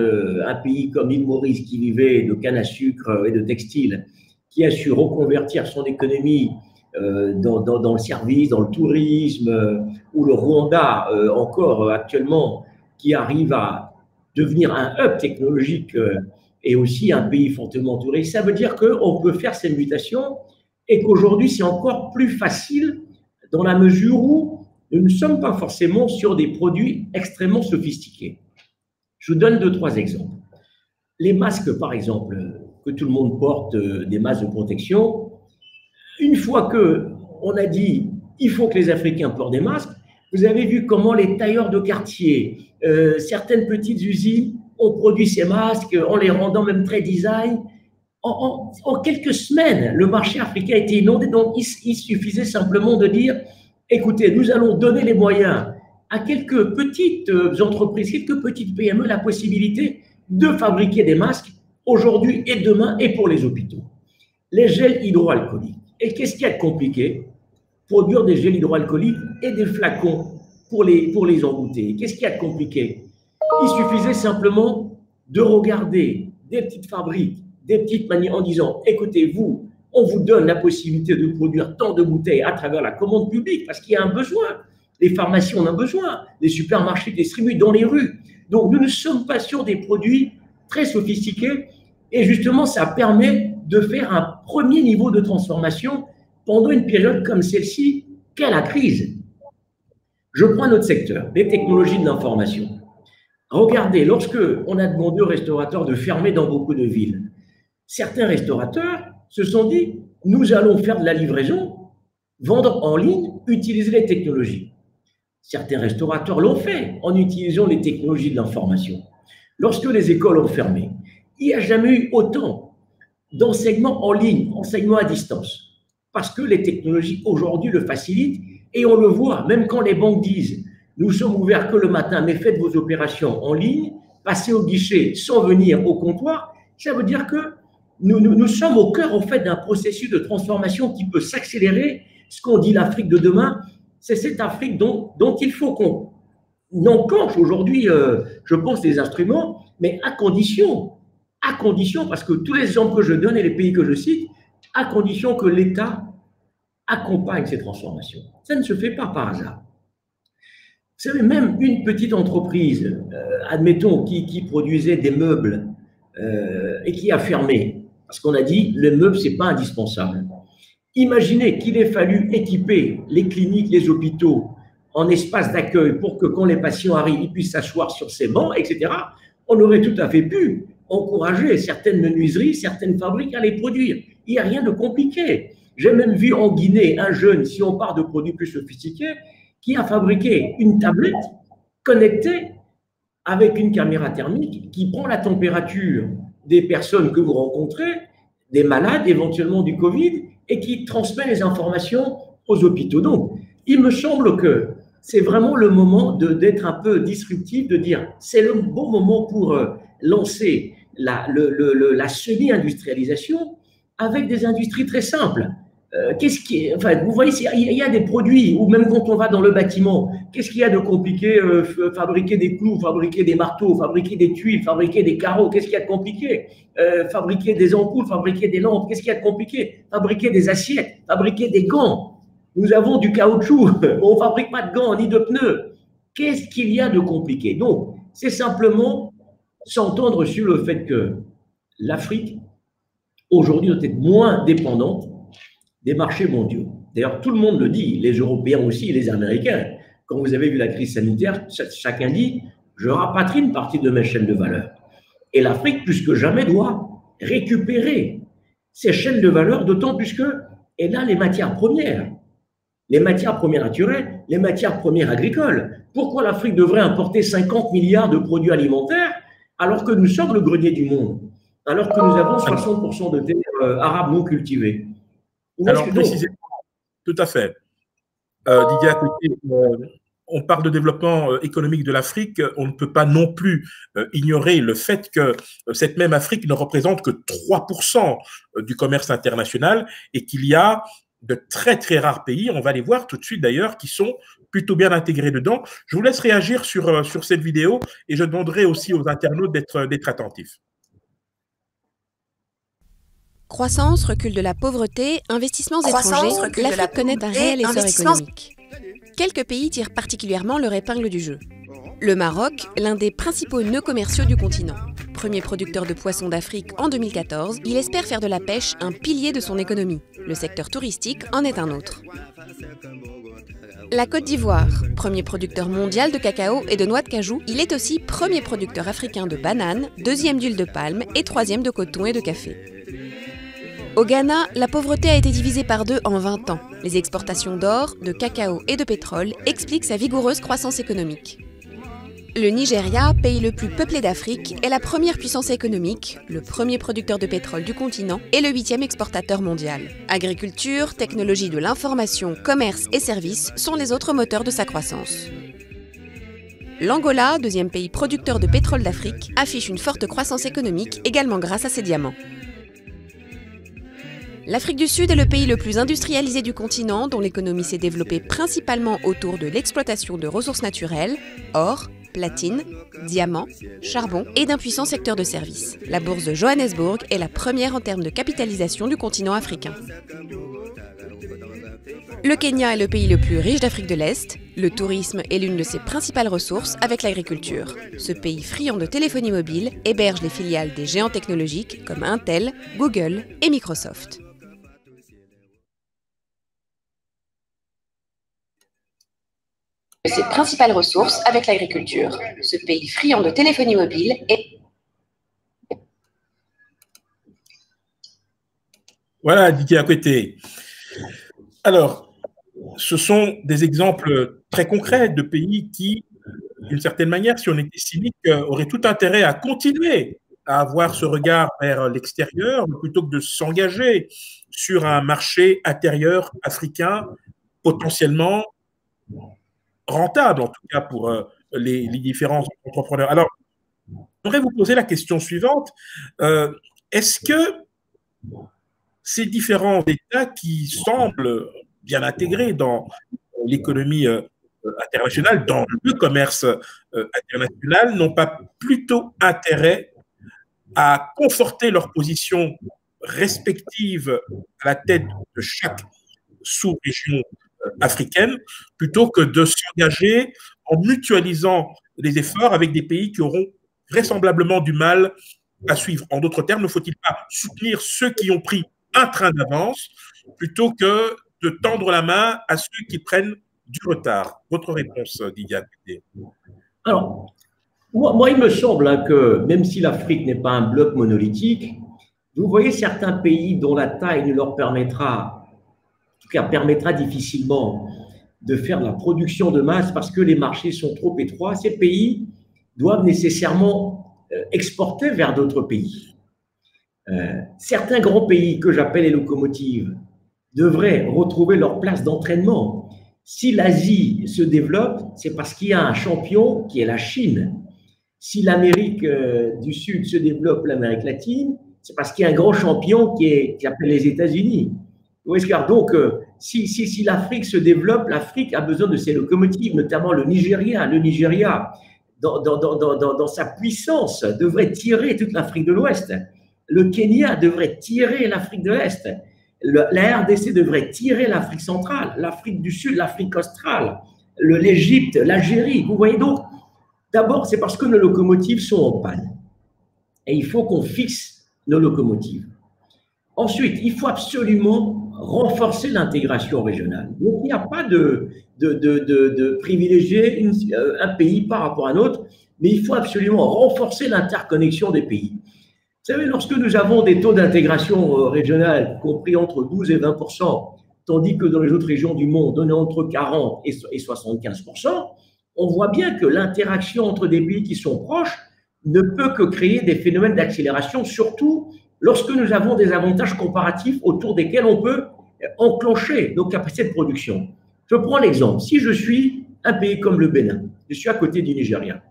un pays comme l'île Maurice qui vivait de canne à sucre et de textile, qui a su reconvertir son économie dans le service, dans le tourisme, ou le Rwanda encore actuellement, qui arrive à devenir un hub technologique et aussi un pays fortement touriste. Ça veut dire qu'on peut faire ces mutations et qu'aujourd'hui, c'est encore plus facile dans la mesure où nous ne sommes pas forcément sur des produits extrêmement sophistiqués. Je vous donne 2-3 exemples. Les masques, par exemple, que tout le monde porte, des masques de protection, une fois qu'on a dit il faut que les Africains portent des masques, vous avez vu comment les tailleurs de quartier, certaines petites usines ont produit ces masques en les rendant même très design. En quelques semaines, le marché africain a été inondé, donc il suffisait simplement de dire écoutez, nous allons donner les moyens à quelques petites entreprises, quelques petites PME, la possibilité de fabriquer des masques aujourd'hui et demain et pour les hôpitaux. Les gels hydroalcooliques. Et qu'est-ce qu'il y a de compliqué? Produire des gels hydroalcooliques et des flacons pour les embouteiller. Qu'est-ce qu'il y a de compliqué? Il suffisait simplement de regarder des petites fabriques, des petites manières en disant écoutez, vous, on vous donne la possibilité de produire tant de bouteilles à travers la commande publique parce qu'il y a un besoin. Les pharmacies en ont besoin, les supermarchés distribuent dans les rues. Donc, nous ne sommes pas sur des produits très sophistiqués et justement, ça permet de faire un premier niveau de transformation pendant une période comme celle-ci qu'est la crise. Je prends notre secteur, les technologies de l'information. Regardez, lorsque on a demandé aux restaurateurs de fermer dans beaucoup de villes, certains restaurateurs se sont dit, nous allons faire de la livraison, vendre en ligne, utiliser les technologies. Certains restaurateurs l'ont fait en utilisant les technologies de l'information. Lorsque les écoles ont fermé, il n'y a jamais eu autant d'enseignement en ligne, enseignement à distance, parce que les technologies aujourd'hui le facilitent et on le voit, même quand les banques disent nous sommes ouverts que le matin, mais faites vos opérations en ligne, passez au guichet sans venir au comptoir, ça veut dire que nous sommes au cœur, en fait, d'un processus de transformation qui peut s'accélérer. Ce qu'on dit l'Afrique de demain, c'est cette Afrique dont il faut n'enclenche aujourd'hui, je pense, des instruments, mais à condition, parce que tous les exemples que je donne et les pays que je cite, à condition que l'État accompagne ces transformations. Ça ne se fait pas par hasard. Vous savez, même une petite entreprise, admettons, qui produisait des meubles et qui a fermé, parce qu'on a dit, le meuble, ce n'est pas indispensable. Imaginez qu'il ait fallu équiper les cliniques, les hôpitaux en espace d'accueil pour que quand les patients arrivent, ils puissent s'asseoir sur ces bancs, etc. On aurait tout à fait pu encourager certaines menuiseries, certaines fabriques à les produire. Il n'y a rien de compliqué. J'ai même vu en Guinée un jeune, si on part de produits plus sophistiqués, qui a fabriqué une tablette connectée avec une caméra thermique qui prend la température des personnes que vous rencontrez, des malades, éventuellement du Covid, et qui transmet les informations aux hôpitaux. Donc, il me semble que c'est vraiment le moment d'être un peu disruptif, de dire c'est le bon moment pour lancer la semi-industrialisation avec des industries très simples. Vous voyez, il y a des produits, ou même quand on va dans le bâtiment, qu'est-ce qu'il y a de compliqué? Fabriquer des clous, fabriquer des marteaux, fabriquer des tuiles, fabriquer des carreaux, qu'est-ce qu'il y a de compliqué? Fabriquer des ampoules, fabriquer des lampes, qu'est-ce qu'il y a de compliqué? Fabriquer des assiettes, fabriquer des gants. Nous avons du caoutchouc, on ne fabrique pas de gants ni de pneus. Qu'est-ce qu'il y a de compliqué? Donc, c'est simplement s'entendre sur le fait que l'Afrique, aujourd'hui, doit être moins dépendante des marchés mondiaux. D'ailleurs, tout le monde le dit, les Européens aussi, les Américains. Quand vous avez vu la crise sanitaire, chacun dit « je rapatrie une partie de mes chaînes de valeur ». Et l'Afrique, plus que jamais, doit récupérer ces chaînes de valeur, d'autant plus qu'elle a les matières premières naturelles, les matières premières agricoles. Pourquoi l'Afrique devrait importer 50 milliards de produits alimentaires alors que nous sommes le grenier du monde, alors que nous avons 60% de terres arabes non cultivées? Alors, précisément, tout à fait. Didier, à côté, on parle de développement économique de l'Afrique, on ne peut pas non plus ignorer le fait que cette même Afrique ne représente que 3% du commerce international et qu'il y a de très très rares pays, on va les voir tout de suite d'ailleurs, qui sont plutôt bien intégrés dedans. Je vous laisse réagir sur cette vidéo et je demanderai aussi aux internautes d'être attentifs. Croissance, recul de la pauvreté, investissements étrangers, l'Afrique connaît un réel essor économique. Quelques pays tirent particulièrement leur épingle du jeu. Le Maroc, l'un des principaux nœuds commerciaux du continent. Premier producteur de poissons d'Afrique en 2014, il espère faire de la pêche un pilier de son économie. Le secteur touristique en est un autre. La Côte d'Ivoire, premier producteur mondial de cacao et de noix de cajou, il est aussi premier producteur africain de bananes, deuxième d'huile de palme et troisième de coton et de café. Au Ghana, la pauvreté a été divisée par 2 en 20 ans. Les exportations d'or, de cacao et de pétrole expliquent sa vigoureuse croissance économique. Le Nigeria, pays le plus peuplé d'Afrique, est la première puissance économique, le premier producteur de pétrole du continent et le 8e exportateur mondial. Agriculture, technologie de l'information, commerce et services sont les autres moteurs de sa croissance. L'Angola, deuxième pays producteur de pétrole d'Afrique, affiche une forte croissance économique également grâce à ses diamants. L'Afrique du Sud est le pays le plus industrialisé du continent, dont l'économie s'est développée principalement autour de l'exploitation de ressources naturelles, or, platine, diamants, charbon et d'un puissant secteur de services. La bourse de Johannesburg est la première en termes de capitalisation du continent africain. Le Kenya est le pays le plus riche d'Afrique de l'Est. Le tourisme est l'une de ses principales ressources avec l'agriculture. Ce pays friand de téléphonie mobile héberge les filiales des géants technologiques comme Intel, Google et Microsoft. Ses principales ressources avec l'agriculture. Ce pays friand de téléphonie mobile est... Voilà, Didier à côté. Alors, ce sont des exemples très concrets de pays qui, d'une certaine manière, si on était cynique, auraient tout intérêt à continuer à avoir ce regard vers l'extérieur, plutôt que de s'engager sur un marché intérieur africain potentiellement rentable, en tout cas pour les différents entrepreneurs. Alors, j'aimerais vous poser la question suivante. Est-ce que ces différents États qui semblent bien intégrés dans l'économie international, dans le commerce international, n'ont pas plutôt intérêt à conforter leur position respective à la tête de chaque sous-région africaine, plutôt que de s'engager en mutualisant les efforts avec des pays qui auront vraisemblablement du mal à suivre. En d'autres termes, ne faut-il pas soutenir ceux qui ont pris un train d'avance plutôt que de tendre la main à ceux qui prennent du retard? Votre réponse, Didier Akwete? Alors, moi, il me semble que même si l'Afrique n'est pas un bloc monolithique, vous voyez certains pays dont la taille ne leur permettra, en tout cas permettra difficilement de faire de la production de masse parce que les marchés sont trop étroits. Ces pays doivent nécessairement exporter vers d'autres pays. Certains grands pays que j'appelle les locomotives devraient retrouver leur place d'entraînement. Si l'Asie se développe, c'est parce qu'il y a un champion qui est la Chine. Si l'Amérique du Sud se développe, l'Amérique latine, c'est parce qu'il y a un grand champion qui s'appelle les États-Unis. Donc, si l'Afrique se développe, l'Afrique a besoin de ses locomotives, notamment le Nigeria. Le Nigeria, dans sa puissance, devrait tirer toute l'Afrique de l'Ouest. Le Kenya devrait tirer l'Afrique de l'Est. La RDC devrait tirer l'Afrique centrale, l'Afrique du Sud, l'Afrique australe, l'Égypte, l'Algérie. Vous voyez donc, d'abord, c'est parce que nos locomotives sont en panne. Et il faut qu'on fixe nos locomotives. Ensuite, il faut absolument renforcer l'intégration régionale. Donc, il n'y a pas de privilégier un pays par rapport à un autre, mais il faut absolument renforcer l'interconnexion des pays. Vous savez, lorsque nous avons des taux d'intégration régionale compris entre 12 et 20%, tandis que dans les autres régions du monde, on est entre 40 et 75%, on voit bien que l'interaction entre des pays qui sont proches ne peut que créer des phénomènes d'accélération, surtout lorsque nous avons des avantages comparatifs autour desquels on peut enclencher nos capacités de production. Je prends l'exemple. Si je suis un pays comme le Bénin, je suis à côté du Nigeria,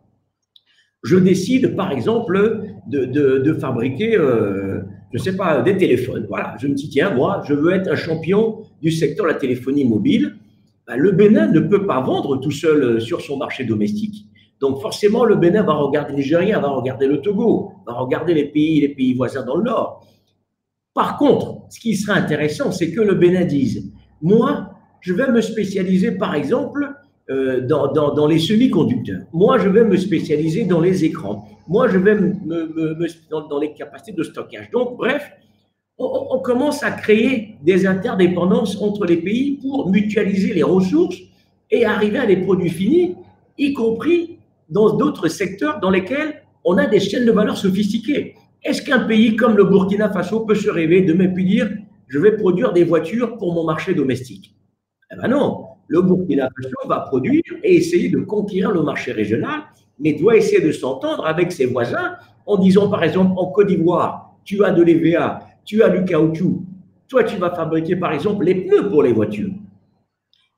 je décide, par exemple, de fabriquer, je ne sais pas, des téléphones. Voilà, je me dis, tiens, moi, je veux être un champion du secteur de la téléphonie mobile. Ben, le Bénin ne peut pas vendre tout seul sur son marché domestique. Donc, forcément, le Bénin va regarder le Nigeria, va regarder le Togo, va regarder les pays voisins dans le Nord. Par contre, ce qui serait intéressant, c'est que le Bénin dise, moi, je vais me spécialiser, par exemple, dans les semi-conducteurs. Moi, je vais me spécialiser dans les écrans. Moi, je vais dans les capacités de stockage. Donc, bref, on commence à créer des interdépendances entre les pays pour mutualiser les ressources et arriver à des produits finis, y compris dans d'autres secteurs dans lesquels on a des chaînes de valeur sophistiquées. Est-ce qu'un pays comme le Burkina Faso peut se rêver demain puis dire « je vais produire des voitures pour mon marché domestique » Eh bien non, le Burkina Faso va produire et essayer de conquérir le marché régional, mais doit essayer de s'entendre avec ses voisins en disant, par exemple, en Côte d'Ivoire, tu as de l'EVA, tu as du caoutchouc, toi tu vas fabriquer, par exemple, les pneus pour les voitures.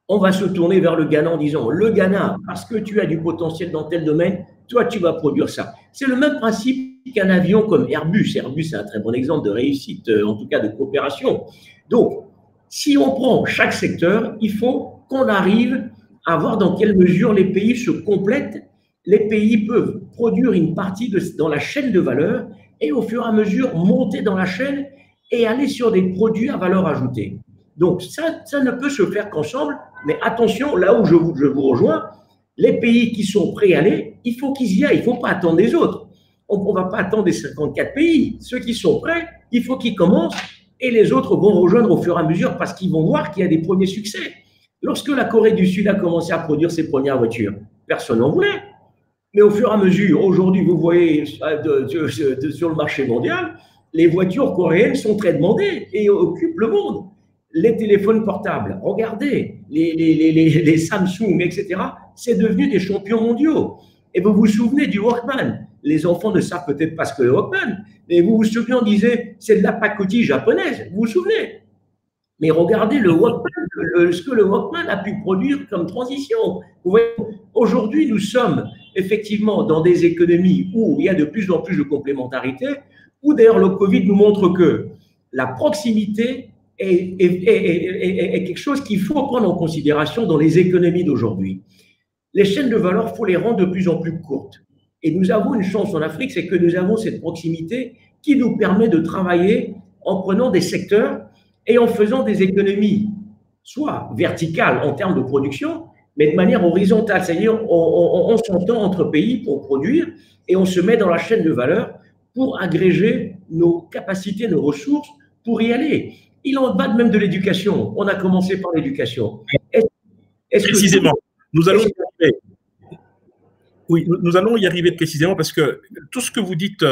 On va se tourner vers le Ghana en disant, le Ghana, parce que tu as du potentiel dans tel domaine, toi tu vas produire ça. C'est le même principe qu'un avion comme Airbus. Airbus, c'est un très bon exemple de réussite, en tout cas de coopération. Donc, si on prend chaque secteur, il faut qu'on arrive à voir dans quelle mesure les pays se complètent. Les pays peuvent produire une partie dans la chaîne de valeur et au fur et à mesure monter dans la chaîne et aller sur des produits à valeur ajoutée. Donc ça ne peut se faire qu'ensemble, mais attention, là où je vous rejoins, les pays qui sont prêts à aller, il faut qu'ils y aillent, il ne faut pas attendre les autres. On ne va pas attendre les 54 pays. Ceux qui sont prêts, il faut qu'ils commencent et les autres vont rejoindre au fur et à mesure parce qu'ils vont voir qu'il y a des premiers succès. Lorsque la Corée du Sud a commencé à produire ses premières voitures, personne n'en voulait. Mais au fur et à mesure, aujourd'hui, vous voyez sur le marché mondial, les voitures coréennes sont très demandées et occupent le monde. Les téléphones portables, regardez, les Samsung, etc., c'est devenu des champions mondiaux. Et vous vous souvenez du Walkman. Les enfants ne savent peut-être pas ce que le Walkman, mais vous vous souvenez, on disait, c'est de la pacotille japonaise. Vous vous souvenez? Mais regardez le Walkman, ce que le Walkman a pu produire comme transition. Vous voyez, aujourd'hui, nous sommes effectivement dans des économies où il y a de plus en plus de complémentarité, où d'ailleurs le Covid nous montre que la proximité est quelque chose qu'il faut prendre en considération dans les économies d'aujourd'hui. Les chaînes de valeur, il faut les rendre de plus en plus courtes. Et nous avons une chance en Afrique, c'est que nous avons cette proximité qui nous permet de travailler en prenant des secteurs et en faisant des économies, soit verticales en termes de production, mais de manière horizontale, c'est-à-dire on s'entend entre pays pour produire et on se met dans la chaîne de valeur pour agréger nos capacités, nos ressources pour y aller. Il en va de même de l'éducation. On a commencé par l'éducation. Précisément, nous allons y arriver. Oui, nous allons y arriver précisément parce que tout ce que vous dites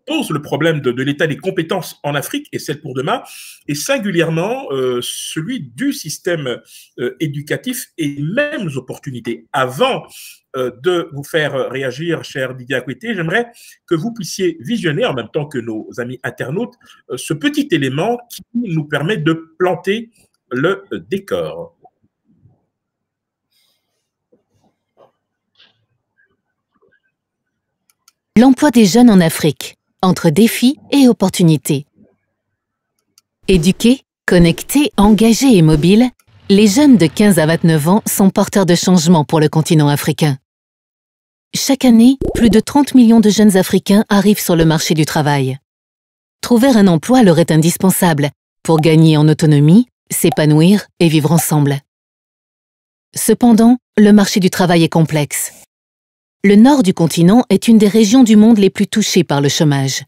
pose le problème de l'état des compétences en Afrique et celle pour demain, et singulièrement celui du système éducatif et même les opportunités. Avant de vous faire réagir, cher Didier Akwete, j'aimerais que vous puissiez visionner, en même temps que nos amis internautes, ce petit élément qui nous permet de planter le décor. L'emploi des jeunes en Afrique, entre défis et opportunités. Éduqués, connectés, engagés et mobiles, les jeunes de 15 à 29 ans sont porteurs de changements pour le continent africain. Chaque année, plus de 30 millions de jeunes Africains arrivent sur le marché du travail. Trouver un emploi leur est indispensable pour gagner en autonomie, s'épanouir et vivre ensemble. Cependant, le marché du travail est complexe. Le nord du continent est une des régions du monde les plus touchées par le chômage.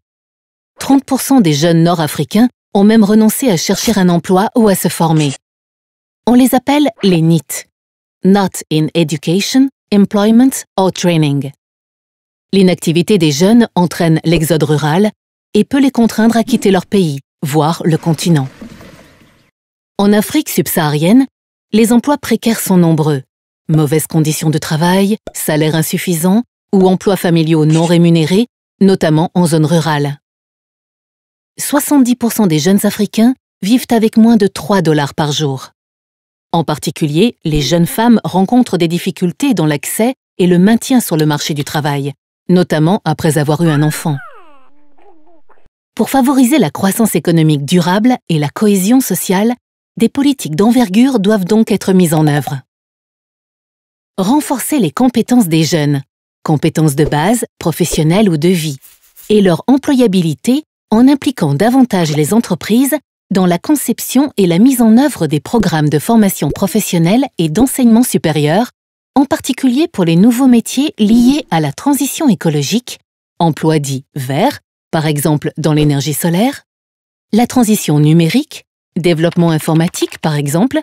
30% des jeunes nord-africains ont même renoncé à chercher un emploi ou à se former. On les appelle les NEET, Not in Education, Employment or Training. L'inactivité des jeunes entraîne l'exode rural et peut les contraindre à quitter leur pays, voire le continent. En Afrique subsaharienne, les emplois précaires sont nombreux. Mauvaises conditions de travail, salaires insuffisants ou emplois familiaux non rémunérés, notamment en zone rurale. 70% des jeunes Africains vivent avec moins de 3 $ par jour. En particulier, les jeunes femmes rencontrent des difficultés dans l'accès et le maintien sur le marché du travail, notamment après avoir eu un enfant. Pour favoriser la croissance économique durable et la cohésion sociale, des politiques d'envergure doivent donc être mises en œuvre. Renforcer les compétences des jeunes, compétences de base, professionnelles ou de vie, et leur employabilité en impliquant davantage les entreprises dans la conception et la mise en œuvre des programmes de formation professionnelle et d'enseignement supérieur, en particulier pour les nouveaux métiers liés à la transition écologique, emplois dits verts, par exemple dans l'énergie solaire, la transition numérique, développement informatique par exemple,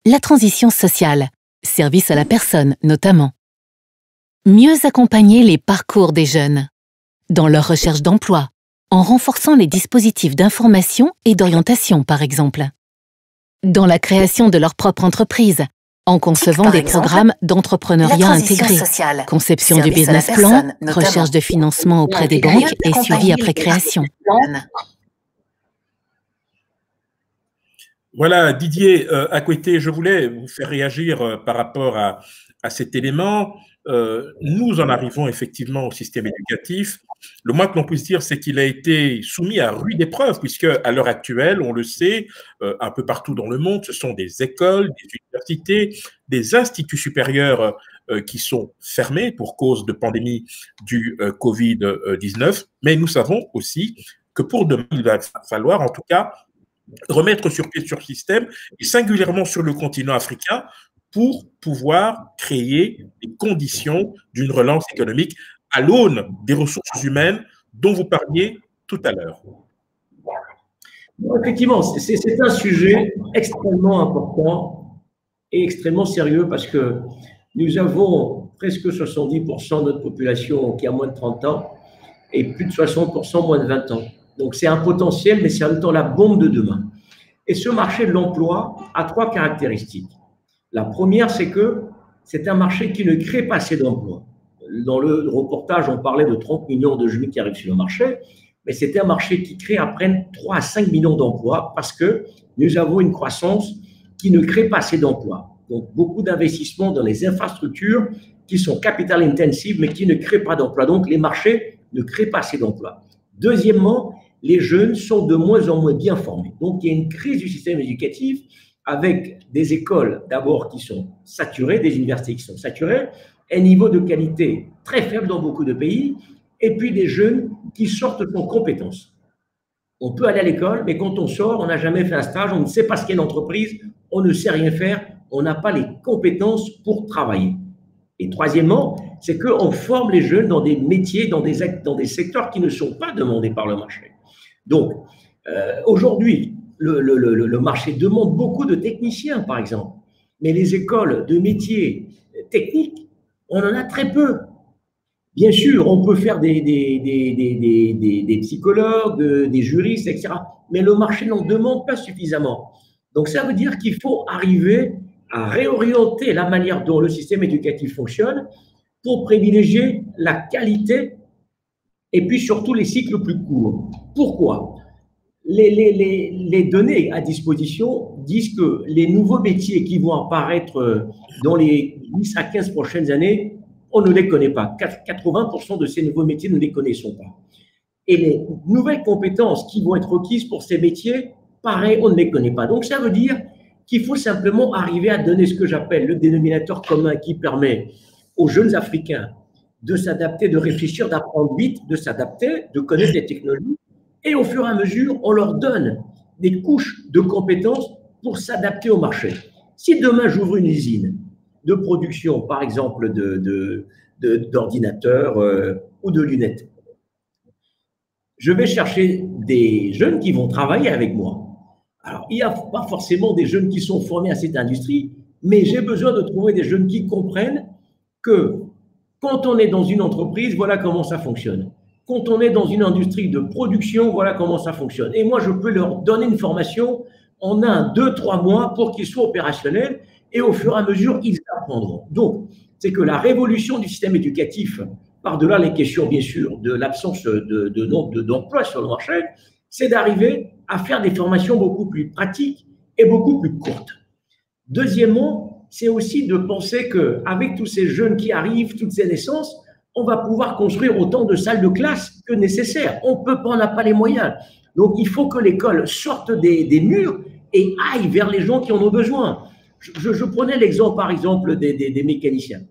la transition sociale, service à la personne notamment. Mieux accompagner les parcours des jeunes, dans leur recherche d'emploi, en renforçant les dispositifs d'information et d'orientation par exemple. Dans la création de leur propre entreprise, en concevant des programmes d'entrepreneuriat intégré, conception du business plan, recherche de financement auprès des banques et suivi après création. Voilà, Didier Akwete, je voulais vous faire réagir par rapport à cet élément. Nous en arrivons effectivement au système éducatif. Le moins que l'on puisse dire, c'est qu'il a été soumis à rude épreuve, puisque à l'heure actuelle, on le sait, un peu partout dans le monde, ce sont des écoles, des universités, des instituts supérieurs qui sont fermés pour cause de pandémie du Covid-19. Mais nous savons aussi que pour demain, il va falloir en tout cas remettre sur pied sur le système, et singulièrement sur le continent africain, pour pouvoir créer les conditions d'une relance économique à l'aune des ressources humaines dont vous parliez tout à l'heure. Effectivement, c'est un sujet extrêmement important et extrêmement sérieux parce que nous avons presque 70% de notre population qui a moins de 30 ans et plus de 60% moins de 20 ans. Donc, c'est un potentiel, mais c'est en même temps la bombe de demain. Et ce marché de l'emploi a 3 caractéristiques. La première, c'est que c'est un marché qui ne crée pas assez d'emplois. Dans le reportage, on parlait de 30 millions de jeunes qui arrivent sur le marché, mais c'est un marché qui crée à peine 3 à 5 millions d'emplois parce que nous avons une croissance qui ne crée pas assez d'emplois. Donc, beaucoup d'investissements dans les infrastructures qui sont capital intensives, mais qui ne créent pas d'emplois. Donc, les marchés ne créent pas assez d'emplois. Deuxièmement, les jeunes sont de moins en moins bien formés. Donc, il y a une crise du système éducatif avec des écoles d'abord qui sont saturées, des universités qui sont saturées, un niveau de qualité très faible dans beaucoup de pays, et puis des jeunes qui sortent sans compétences. On peut aller à l'école, mais quand on sort, on n'a jamais fait un stage, on ne sait pas ce qu'est une entreprise, on ne sait rien faire, on n'a pas les compétences pour travailler. Et troisièmement, c'est qu'on forme les jeunes dans des métiers, dans des secteurs qui ne sont pas demandés par le marché. Donc, aujourd'hui, le marché demande beaucoup de techniciens, par exemple, mais les écoles de métiers techniques, on en a très peu. Bien sûr, on peut faire des psychologues, des juristes, etc., mais le marché n'en demande pas suffisamment. Donc, ça veut dire qu'il faut arriver à réorienter la manière dont le système éducatif fonctionne pour privilégier la qualité et puis surtout les cycles plus courts. Pourquoi ? Les données à disposition disent que les nouveaux métiers qui vont apparaître dans les 10 à 15 prochaines années, on ne les connaît pas. 80% de ces nouveaux métiers, nous ne les connaissons pas. Et les nouvelles compétences qui vont être requises pour ces métiers, pareil, on ne les connaît pas. Donc, ça veut dire qu'il faut simplement arriver à donner ce que j'appelle le dénominateur commun qui permet aux jeunes Africains de s'adapter, de réfléchir, d'apprendre vite, de s'adapter, de connaître les technologies. Et au fur et à mesure, on leur donne des couches de compétences pour s'adapter au marché. Si demain, j'ouvre une usine de production, par exemple, d'ordinateurs ou de lunettes, je vais chercher des jeunes qui vont travailler avec moi. Alors, il n'y a pas forcément des jeunes qui sont formés à cette industrie, mais j'ai besoin de trouver des jeunes qui comprennent que quand on est dans une entreprise, voilà comment ça fonctionne. Quand on est dans une industrie de production, voilà comment ça fonctionne. Et moi, je peux leur donner une formation en 1, 2, 3 mois pour qu'ils soient opérationnels et au fur et à mesure, ils apprendront. Donc, c'est que la révolution du système éducatif, par-delà les questions, bien sûr, de l'absence d'emploi sur le marché, c'est d'arriver à faire des formations beaucoup plus pratiques et beaucoup plus courtes. Deuxièmement, c'est aussi de penser qu'avec tous ces jeunes qui arrivent, toutes ces naissances, on va pouvoir construire autant de salles de classe que nécessaire. On n'a pas les moyens. Donc, il faut que l'école sorte des murs et aille vers les gens qui en ont besoin. Je prenais l'exemple, par exemple, des mécaniciens.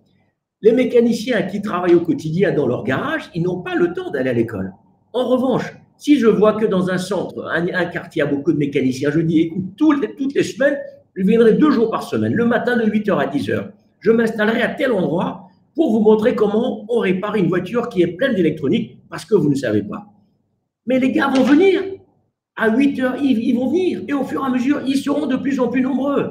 Les mécaniciens qui travaillent au quotidien dans leur garage, ils n'ont pas le temps d'aller à l'école. En revanche, si je vois que dans un centre, un quartier a beaucoup de mécaniciens, je dis, écoute, toutes les semaines, je viendrai 2 jours par semaine, le matin de 8h à 10h. Je m'installerai à tel endroit pour vous montrer comment on répare une voiture qui est pleine d'électronique parce que vous ne savez pas. Mais les gars vont venir. À 8h, ils vont venir. Et au fur et à mesure, ils seront de plus en plus nombreux.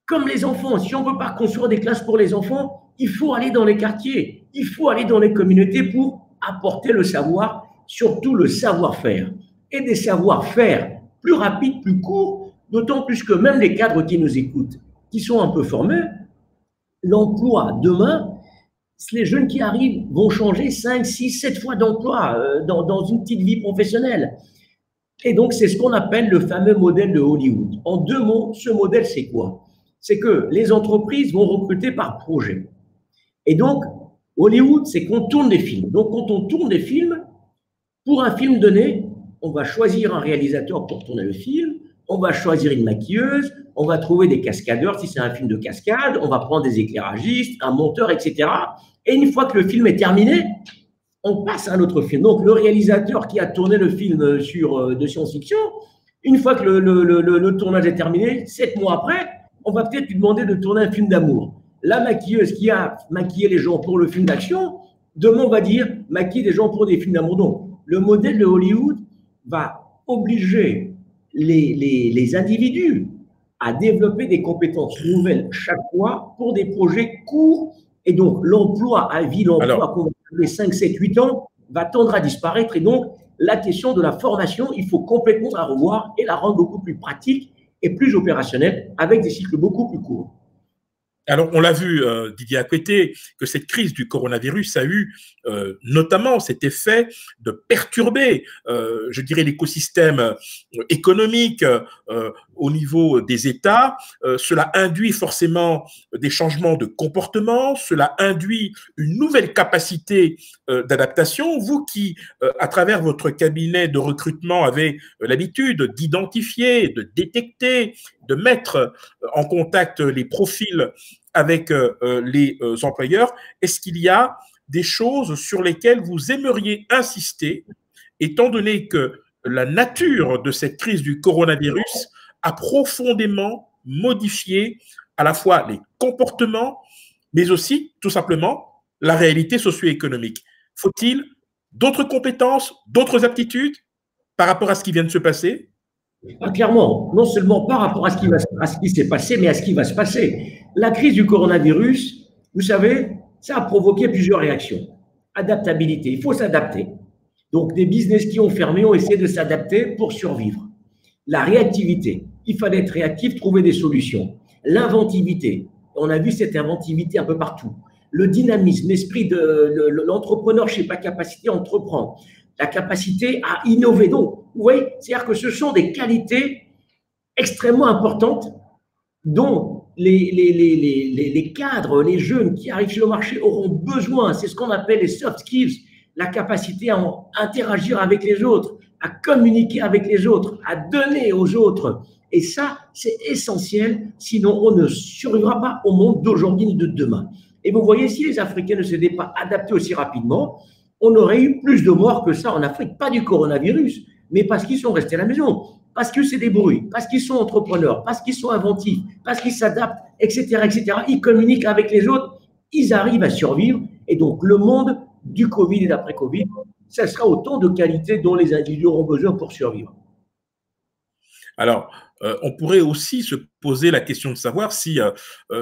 Comme les enfants, si on ne peut pas construire des classes pour les enfants, il faut aller dans les quartiers, il faut aller dans les communautés pour apporter le savoir, surtout le savoir-faire. Et des savoir-faire plus rapides, plus courts, d'autant plus que même les cadres qui nous écoutent, qui sont un peu formés, l'emploi demain, les jeunes qui arrivent vont changer 5, 6, 7 fois d'emploi dans une petite vie professionnelle. Et donc, c'est ce qu'on appelle le fameux modèle de Hollywood. En 2 mots, ce modèle, c'est quoi? C'est que les entreprises vont recruter par projet. Et donc, Hollywood, c'est qu'on tourne des films. Donc, quand on tourne des films, pour un film donné, on va choisir un réalisateur pour tourner le film, on va choisir une maquilleuse, on va trouver des cascadeurs si c'est un film de cascade, on va prendre des éclairagistes, un monteur, etc. Et une fois que le film est terminé, on passe à un autre film. Donc, le réalisateur qui a tourné le film de science-fiction, une fois que le tournage est terminé, 7 mois après, on va peut-être lui demander de tourner un film d'amour. La maquilleuse qui a maquillé les gens pour le film d'action, demain, on va dire maquiller des gens pour des films d'amour. Donc, le modèle de Hollywood va obliger les individus à développer des compétences nouvelles chaque fois pour des projets courts. Et donc, l'emploi à vie, l'emploi qu'on va les 5, 7, 8 ans, va tendre à disparaître. Et donc, la question de la formation, il faut complètement la revoir et la rendre beaucoup plus pratique et plus opérationnelle avec des cycles beaucoup plus courts. Alors, on l'a vu, Didier Akwete, que cette crise du coronavirus a eu notamment cet effet de perturber, je dirais, l'écosystème économique, au niveau des États, cela induit forcément des changements de comportement, cela induit une nouvelle capacité d'adaptation. Vous qui, à travers votre cabinet de recrutement, avez l'habitude d'identifier, de détecter, de mettre en contact les profils avec les employeurs, est-ce qu'il y a des choses sur lesquelles vous aimeriez insister, étant donné que la nature de cette crise du coronavirus a profondément modifié à la fois les comportements, mais aussi, tout simplement, la réalité socio-économique. Faut-il d'autres compétences, d'autres aptitudes par rapport à ce qui vient de se passer? Clairement, non seulement par rapport à ce qui s'est passé, mais à ce qui va se passer. La crise du coronavirus, vous savez, ça a provoqué plusieurs réactions. Adaptabilité, il faut s'adapter. Donc, des business qui ont fermé ont essayé de s'adapter pour survivre. La réactivité, il fallait être réactif, trouver des solutions. L'inventivité, on a vu cette inventivité un peu partout. Le dynamisme, l'esprit de l'entrepreneur, je ne sais pas, capacité à entreprendre, la capacité à innover. Donc, vous voyez, c'est-à-dire que ce sont des qualités extrêmement importantes dont les cadres, les jeunes qui arrivent sur le marché auront besoin. C'est ce qu'on appelle les soft skills. La capacité à interagir avec les autres, à communiquer avec les autres, à donner aux autres. Et ça, c'est essentiel, sinon on ne survivra pas au monde d'aujourd'hui ni de demain. Et vous voyez, si les Africains ne s'étaient pas adaptés aussi rapidement, on aurait eu plus de morts que ça en Afrique, pas du coronavirus, mais parce qu'ils sont restés à la maison, parce que c'est des bruits, parce qu'ils sont entrepreneurs, parce qu'ils sont inventifs, parce qu'ils s'adaptent, etc., etc. Ils communiquent avec les autres, ils arrivent à survivre. Et donc, le monde du Covid et d'après-Covid, ça sera autant de qualités dont les individus auront besoin pour survivre. Alors, on pourrait aussi se poser la question de savoir si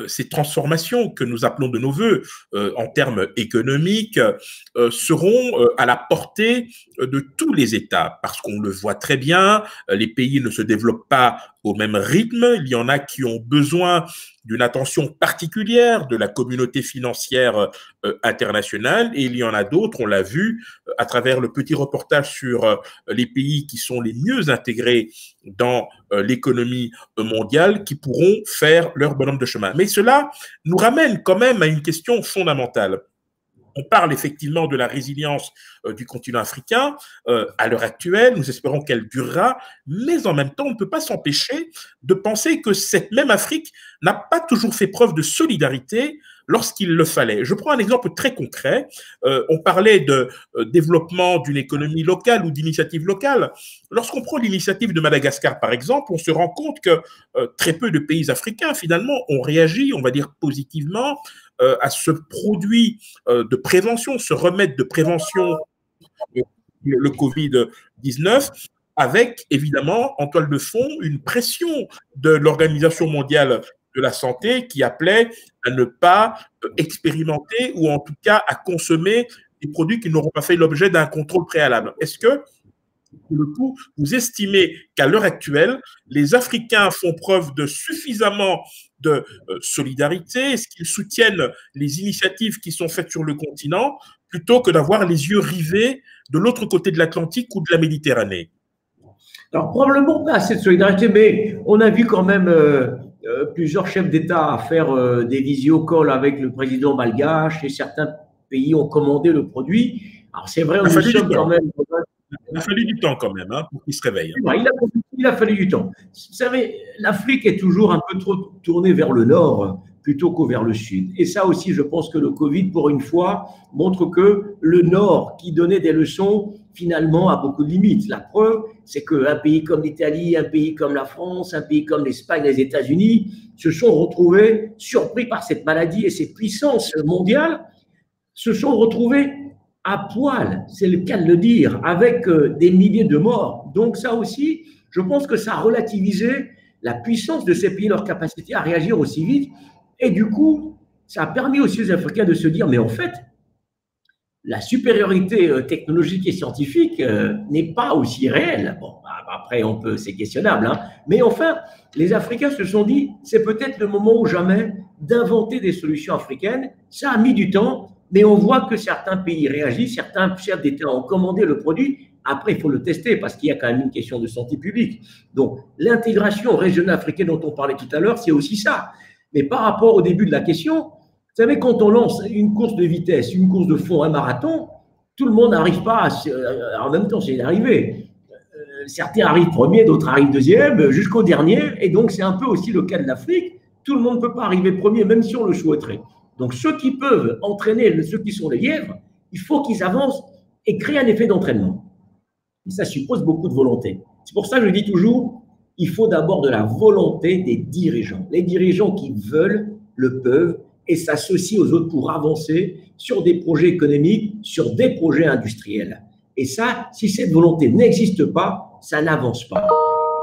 ces transformations que nous appelons de nos voeux en termes économiques seront à la portée de tous les États, parce qu'on le voit très bien, les pays ne se développent pas au même rythme, il y en a qui ont besoin d'une attention particulière de la communauté financière internationale, et il y en a d'autres, on l'a vu à travers le petit reportage sur les pays qui sont les mieux intégrés dans l'économie mondiale, qui pourront faire leur bonhomme de chemin. Mais cela nous ramène quand même à une question fondamentale. On parle effectivement de la résilience du continent africain à l'heure actuelle, nous espérons qu'elle durera, mais en même temps, on ne peut pas s'empêcher de penser que cette même Afrique n'a pas toujours fait preuve de solidarité lorsqu'il le fallait. Je prends un exemple très concret. On parlait de développement d'une économie locale ou d'initiative locale. Lorsqu'on prend l'initiative de Madagascar, par exemple, on se rend compte que très peu de pays africains, finalement, ont réagi, on va dire, positivement à ce produit de prévention, ce remède de prévention, le Covid-19, avec, évidemment, en toile de fond, une pression de l'Organisation mondiale de la santé qui appelait à ne pas expérimenter ou en tout cas à consommer des produits qui n'auront pas fait l'objet d'un contrôle préalable. Est-ce que, pour le coup, vous estimez qu'à l'heure actuelle, les Africains font preuve de suffisamment de solidarité? Est-ce qu'ils soutiennent les initiatives qui sont faites sur le continent plutôt que d'avoir les yeux rivés de l'autre côté de l'Atlantique ou de la Méditerranée? Alors, probablement pas assez de solidarité, mais on a vu quand même plusieurs chefs d'État faire des visio-calls avec le président malgache et certains pays ont commandé le produit. Alors, c'est vrai, on sommes quand même… Il a fallu du temps quand même pour qu'il se réveille. Il a fallu du temps. Vous savez, l'Afrique est toujours un peu trop tournée vers le nord plutôt qu'au vers le sud. Et ça aussi, je pense que le Covid, pour une fois, montre que le nord, qui donnait des leçons, finalement, a beaucoup de limites. La preuve, c'est qu'un pays comme l'Italie, un pays comme la France, un pays comme l'Espagne, les États-Unis se sont retrouvés surpris par cette maladie et ces puissances mondiales se sont retrouvés à poil, c'est le cas de le dire, avec des milliers de morts. Donc ça aussi, je pense que ça a relativisé la puissance de ces pays, leur capacité à réagir aussi vite. Et du coup, ça a permis aussi aux Africains de se dire, mais en fait, la supériorité technologique et scientifique n'est pas aussi réelle. Bon, après, c'est questionnable, hein. Mais enfin, les Africains se sont dit, c'est peut-être le moment ou jamais d'inventer des solutions africaines. Ça a mis du temps, mais on voit que certains pays réagissent, certains chefs d'État ont commandé le produit Après, il faut le tester parce qu'il y a quand même une question de santé publique. Donc, l'intégration régionale africaine dont on parlait tout à l'heure, c'est aussi ça. Mais par rapport au début de la question, vous savez, quand on lance une course de vitesse, une course de fond, un marathon, tout le monde n'arrive pas en même temps, c'est d'arriver. Certains arrivent premier, d'autres arrivent deuxième, jusqu'au dernier. Et donc, c'est un peu aussi le cas de l'Afrique. Tout le monde ne peut pas arriver premier, même si on le souhaiterait. Donc, ceux qui peuvent entraîner, ceux qui sont les lièvres, il faut qu'ils avancent et créent un effet d'entraînement. Et ça suppose beaucoup de volonté. C'est pour ça que je dis toujours, il faut d'abord de la volonté des dirigeants. Les dirigeants qui veulent, le peuvent, et s'associent aux autres pour avancer sur des projets économiques, sur des projets industriels. Et ça, si cette volonté n'existe pas, ça n'avance pas.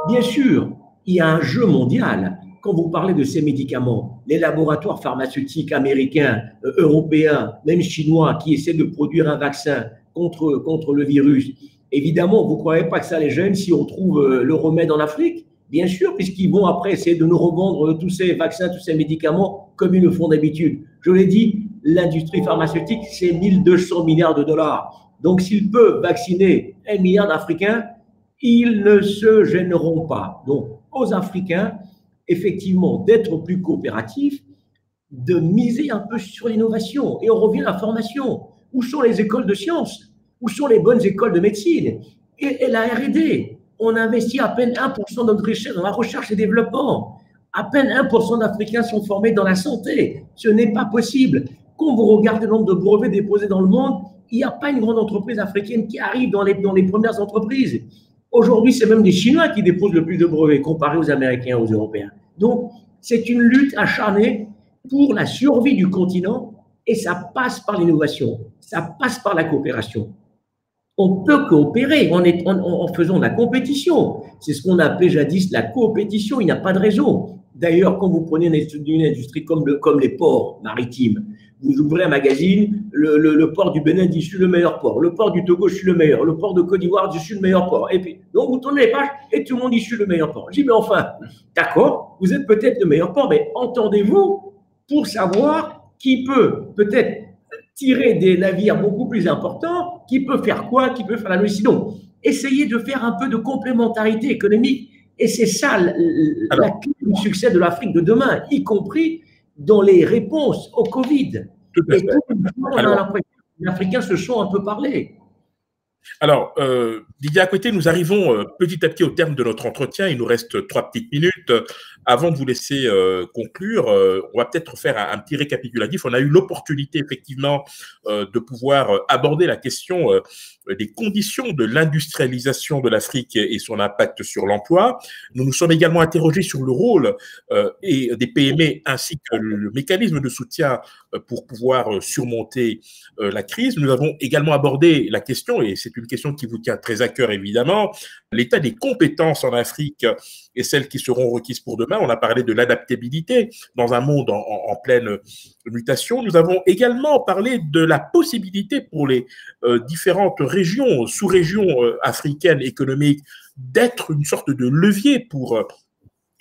Bien sûr, il y a un jeu mondial. Quand vous parlez de ces médicaments, les laboratoires pharmaceutiques américains, européens, même chinois, qui essaient de produire un vaccin contre le virus, évidemment, vous ne croyez pas que ça les gêne si on trouve le remède en Afrique? Bien sûr, puisqu'ils vont après essayer de nous revendre tous ces vaccins, tous ces médicaments, comme ils le font d'habitude. Je l'ai dit, l'industrie pharmaceutique, c'est 1200 milliards de dollars. Donc, s'ils peuvent vacciner 1 milliard d'Africains, ils ne se gêneront pas. Donc, aux Africains, effectivement, d'être plus coopératifs, de miser un peu sur l'innovation. Et on revient à la formation. Où sont les écoles de sciences? Où sont les bonnes écoles de médecine? Et la R&D. On investit à peine 1% de notre richesse dans la recherche et développement. À peine 1% d'Africains sont formés dans la santé. Ce n'est pas possible. Quand vous regardez le nombre de brevets déposés dans le monde, il n'y a pas une grande entreprise africaine qui arrive dans les premières entreprises. Aujourd'hui, c'est même les Chinois qui déposent le plus de brevets comparé aux Américains et aux Européens. Donc, c'est une lutte acharnée pour la survie du continent et ça passe par l'innovation, ça passe par la coopération. On peut coopérer en faisant de la compétition. C'est ce qu'on appelait jadis la coopétition, il n'y a pas de raison. D'ailleurs, quand vous prenez une industrie comme les ports maritimes, vous ouvrez un magazine, le port du Bénin dit « je suis le meilleur port », le port du Togo « je suis le meilleur », le port de Côte d'Ivoire dit « je suis le meilleur port ». Et puis, donc vous tournez les pages et tout le monde dit « je suis le meilleur port ». Je dis « mais enfin, d'accord, vous êtes peut-être le meilleur port, mais entendez-vous pour savoir qui peut peut-être tirer des navires beaucoup plus importants, qui peut faire quoi, qui peut faire la logistique. Donc, essayez de faire un peu de complémentarité économique. Et c'est ça la clé du succès de l'Afrique de demain, y compris dans les réponses au Covid. Et tout le monde, on a l'impression que les Africains se sont un peu parlé. Alors, Didier Akwete, nous arrivons petit à petit au terme de notre entretien. Il nous reste 3 petites minutes. Avant de vous laisser conclure, on va peut-être faire un petit récapitulatif. On a eu l'opportunité, effectivement, de pouvoir aborder la question des conditions de l'industrialisation de l'Afrique et son impact sur l'emploi. Nous nous sommes également interrogés sur le rôle des PME ainsi que le mécanisme de soutien pour pouvoir surmonter la crise. Nous avons également abordé la question, et c'est une question qui vous tient très à cœur évidemment, l'état des compétences en Afrique et celles qui seront requises pour demain. On a parlé de l'adaptabilité dans un monde en pleine mutation. Nous avons également parlé de la possibilité pour les différentes régions, sous-régions africaines économiques d'être une sorte de levier pour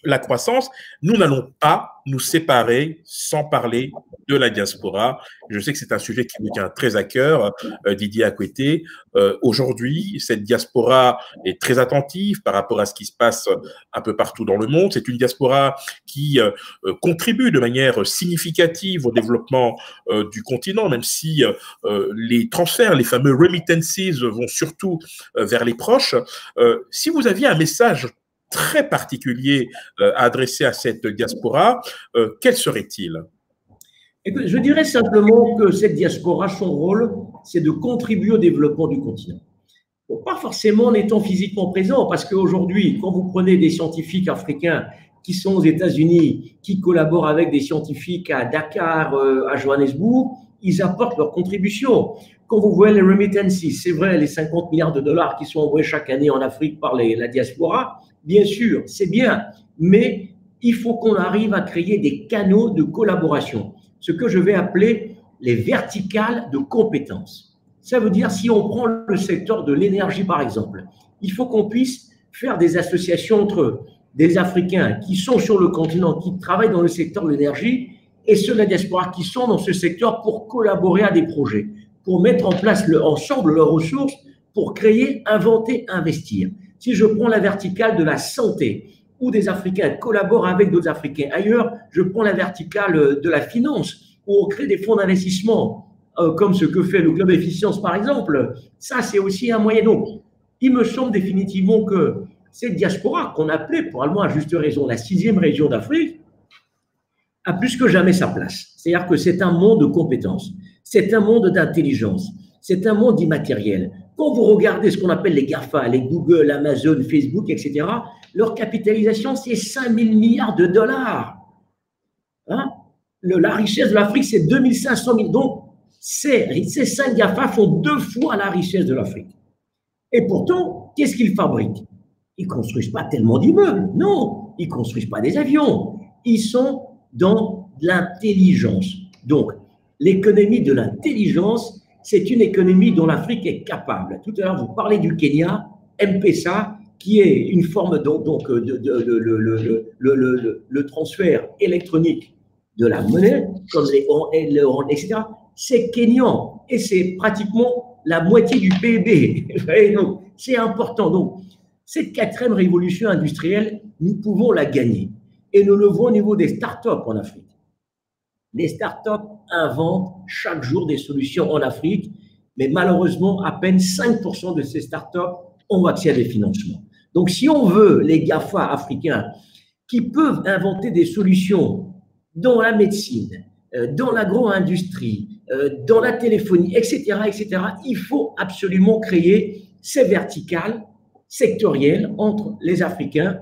la croissance. Nous n'allons pas nous séparer sans parler de la diaspora. Je sais que c'est un sujet qui me tient très à cœur, Didier Akwete. Aujourd'hui, cette diaspora est très attentive par rapport à ce qui se passe un peu partout dans le monde. C'est une diaspora qui contribue de manière significative au développement du continent, même si les transferts, les fameux remittances, vont surtout vers les proches. Si vous aviez un message très particulier adressé à cette diaspora, quel serait-il? Écoute, je dirais simplement que cette diaspora, son rôle, c'est de contribuer au développement du continent. Bon, pas forcément en étant physiquement présent, parce qu'aujourd'hui, quand vous prenez des scientifiques africains qui sont aux États-Unis, qui collaborent avec des scientifiques à Dakar, à Johannesburg, ils apportent leur contribution. Quand vous voyez les remittances, c'est vrai, les 50 milliards de dollars qui sont envoyés chaque année en Afrique par la diaspora, bien sûr, c'est bien, mais il faut qu'on arrive à créer des canaux de collaboration, ce que je vais appeler les verticales de compétences. Ça veut dire, si on prend le secteur de l'énergie, par exemple, il faut qu'on puisse faire des associations entre des Africains qui sont sur le continent, qui travaillent dans le secteur de l'énergie, et ceux de la diaspora qui sont dans ce secteur pour collaborer à des projets, pour mettre en place ensemble leurs ressources, pour créer, inventer, investir. Si je prends la verticale de la santé, où des Africains collaborent avec d'autres Africains ailleurs, je prends la verticale de la finance, où on crée des fonds d'investissement, comme ce que fait le Club Efficience par exemple. Ça, c'est aussi un moyen. Donc, il me semble définitivement que cette diaspora, qu'on appelait probablement à juste raison la 6e région d'Afrique, a plus que jamais sa place. C'est-à-dire que c'est un monde de compétences, c'est un monde d'intelligence, c'est un monde immatériel. Quand vous regardez ce qu'on appelle les GAFA, les Google, Amazon, Facebook, etc., leur capitalisation, c'est 5 000 milliards de dollars. Hein? La richesse de l'Afrique, c'est 2 500 000. Donc, ces 5 GAFA font 2 fois la richesse de l'Afrique. Et pourtant, qu'est-ce qu'ils fabriquent? Ils ne construisent pas tellement d'immeubles. Non, ils ne construisent pas des avions. Ils sont dans l'intelligence. Donc, l'économie de l'intelligence, c'est une économie dont l'Afrique est capable. Tout à l'heure, vous parlez du Kenya, M-Pesa, qui est une forme le transfert électronique de la monnaie, comme l'euro, etc. C'est kényan et c'est pratiquement la moitié du PIB. Donc, c'est important. Donc, cette 4e révolution industrielle, nous pouvons la gagner. Et nous le voyons au niveau des startups en Afrique. Les startups inventent chaque jour des solutions en Afrique, mais malheureusement, à peine 5% de ces startups ont accès à des financements. Donc, si on veut les GAFA africains qui peuvent inventer des solutions dans la médecine, dans l'agro-industrie, dans la téléphonie, etc., il faut absolument créer ces verticales sectorielles entre les Africains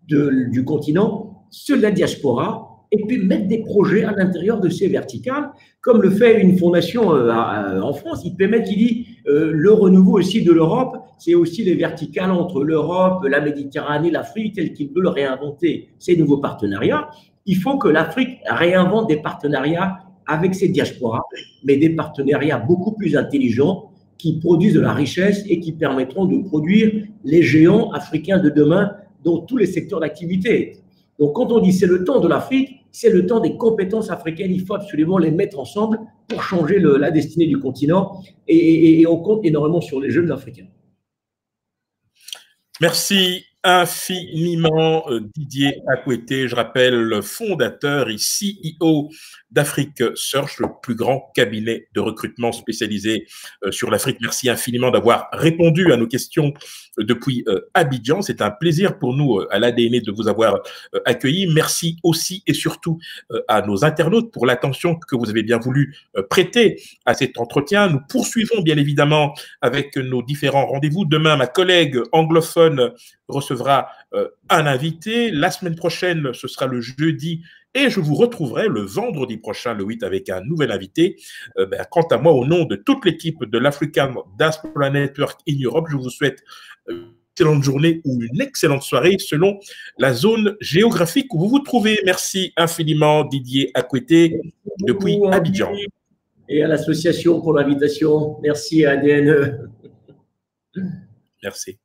du continent, ceux de la diaspora, et puis mettre des projets à l'intérieur de ces verticales, comme le fait une fondation en France, IPMED, qui dit le renouveau aussi de l'Europe, c'est aussi les verticales entre l'Europe, la Méditerranée, l'Afrique, tels qu'ils veulent réinventer ces nouveaux partenariats. Il faut que l'Afrique réinvente des partenariats avec ses diasporas, mais des partenariats beaucoup plus intelligents qui produisent de la richesse et qui permettront de produire les géants africains de demain dans tous les secteurs d'activité. Donc, quand on dit c'est le temps de l'Afrique, c'est le temps des compétences africaines. Il faut absolument les mettre ensemble pour changer la destinée du continent et on compte énormément sur les jeunes Africains. Merci infiniment Didier Akoueté, je rappelle fondateur et CEO d'Afrique Search, le plus grand cabinet de recrutement spécialisé sur l'Afrique. Merci infiniment d'avoir répondu à nos questions depuis Abidjan. C'est un plaisir pour nous à l'ADN de vous avoir accueillis. Merci aussi et surtout à nos internautes pour l'attention que vous avez bien voulu prêter à cet entretien. Nous poursuivons bien évidemment avec nos différents rendez-vous. Demain, ma collègue anglophone recevra un invité. La semaine prochaine, ce sera le jeudi et je vous retrouverai le vendredi prochain, le 8, avec un nouvel invité. Quant à moi, au nom de toute l'équipe de l'African Diaspora Network in Europe, je vous souhaite une excellente journée ou une excellente soirée selon la zone géographique où vous vous trouvez. Merci infiniment Didier Akoueté depuis Abidjan. Et à l'association pour l'invitation. Merci à ADNE. Merci.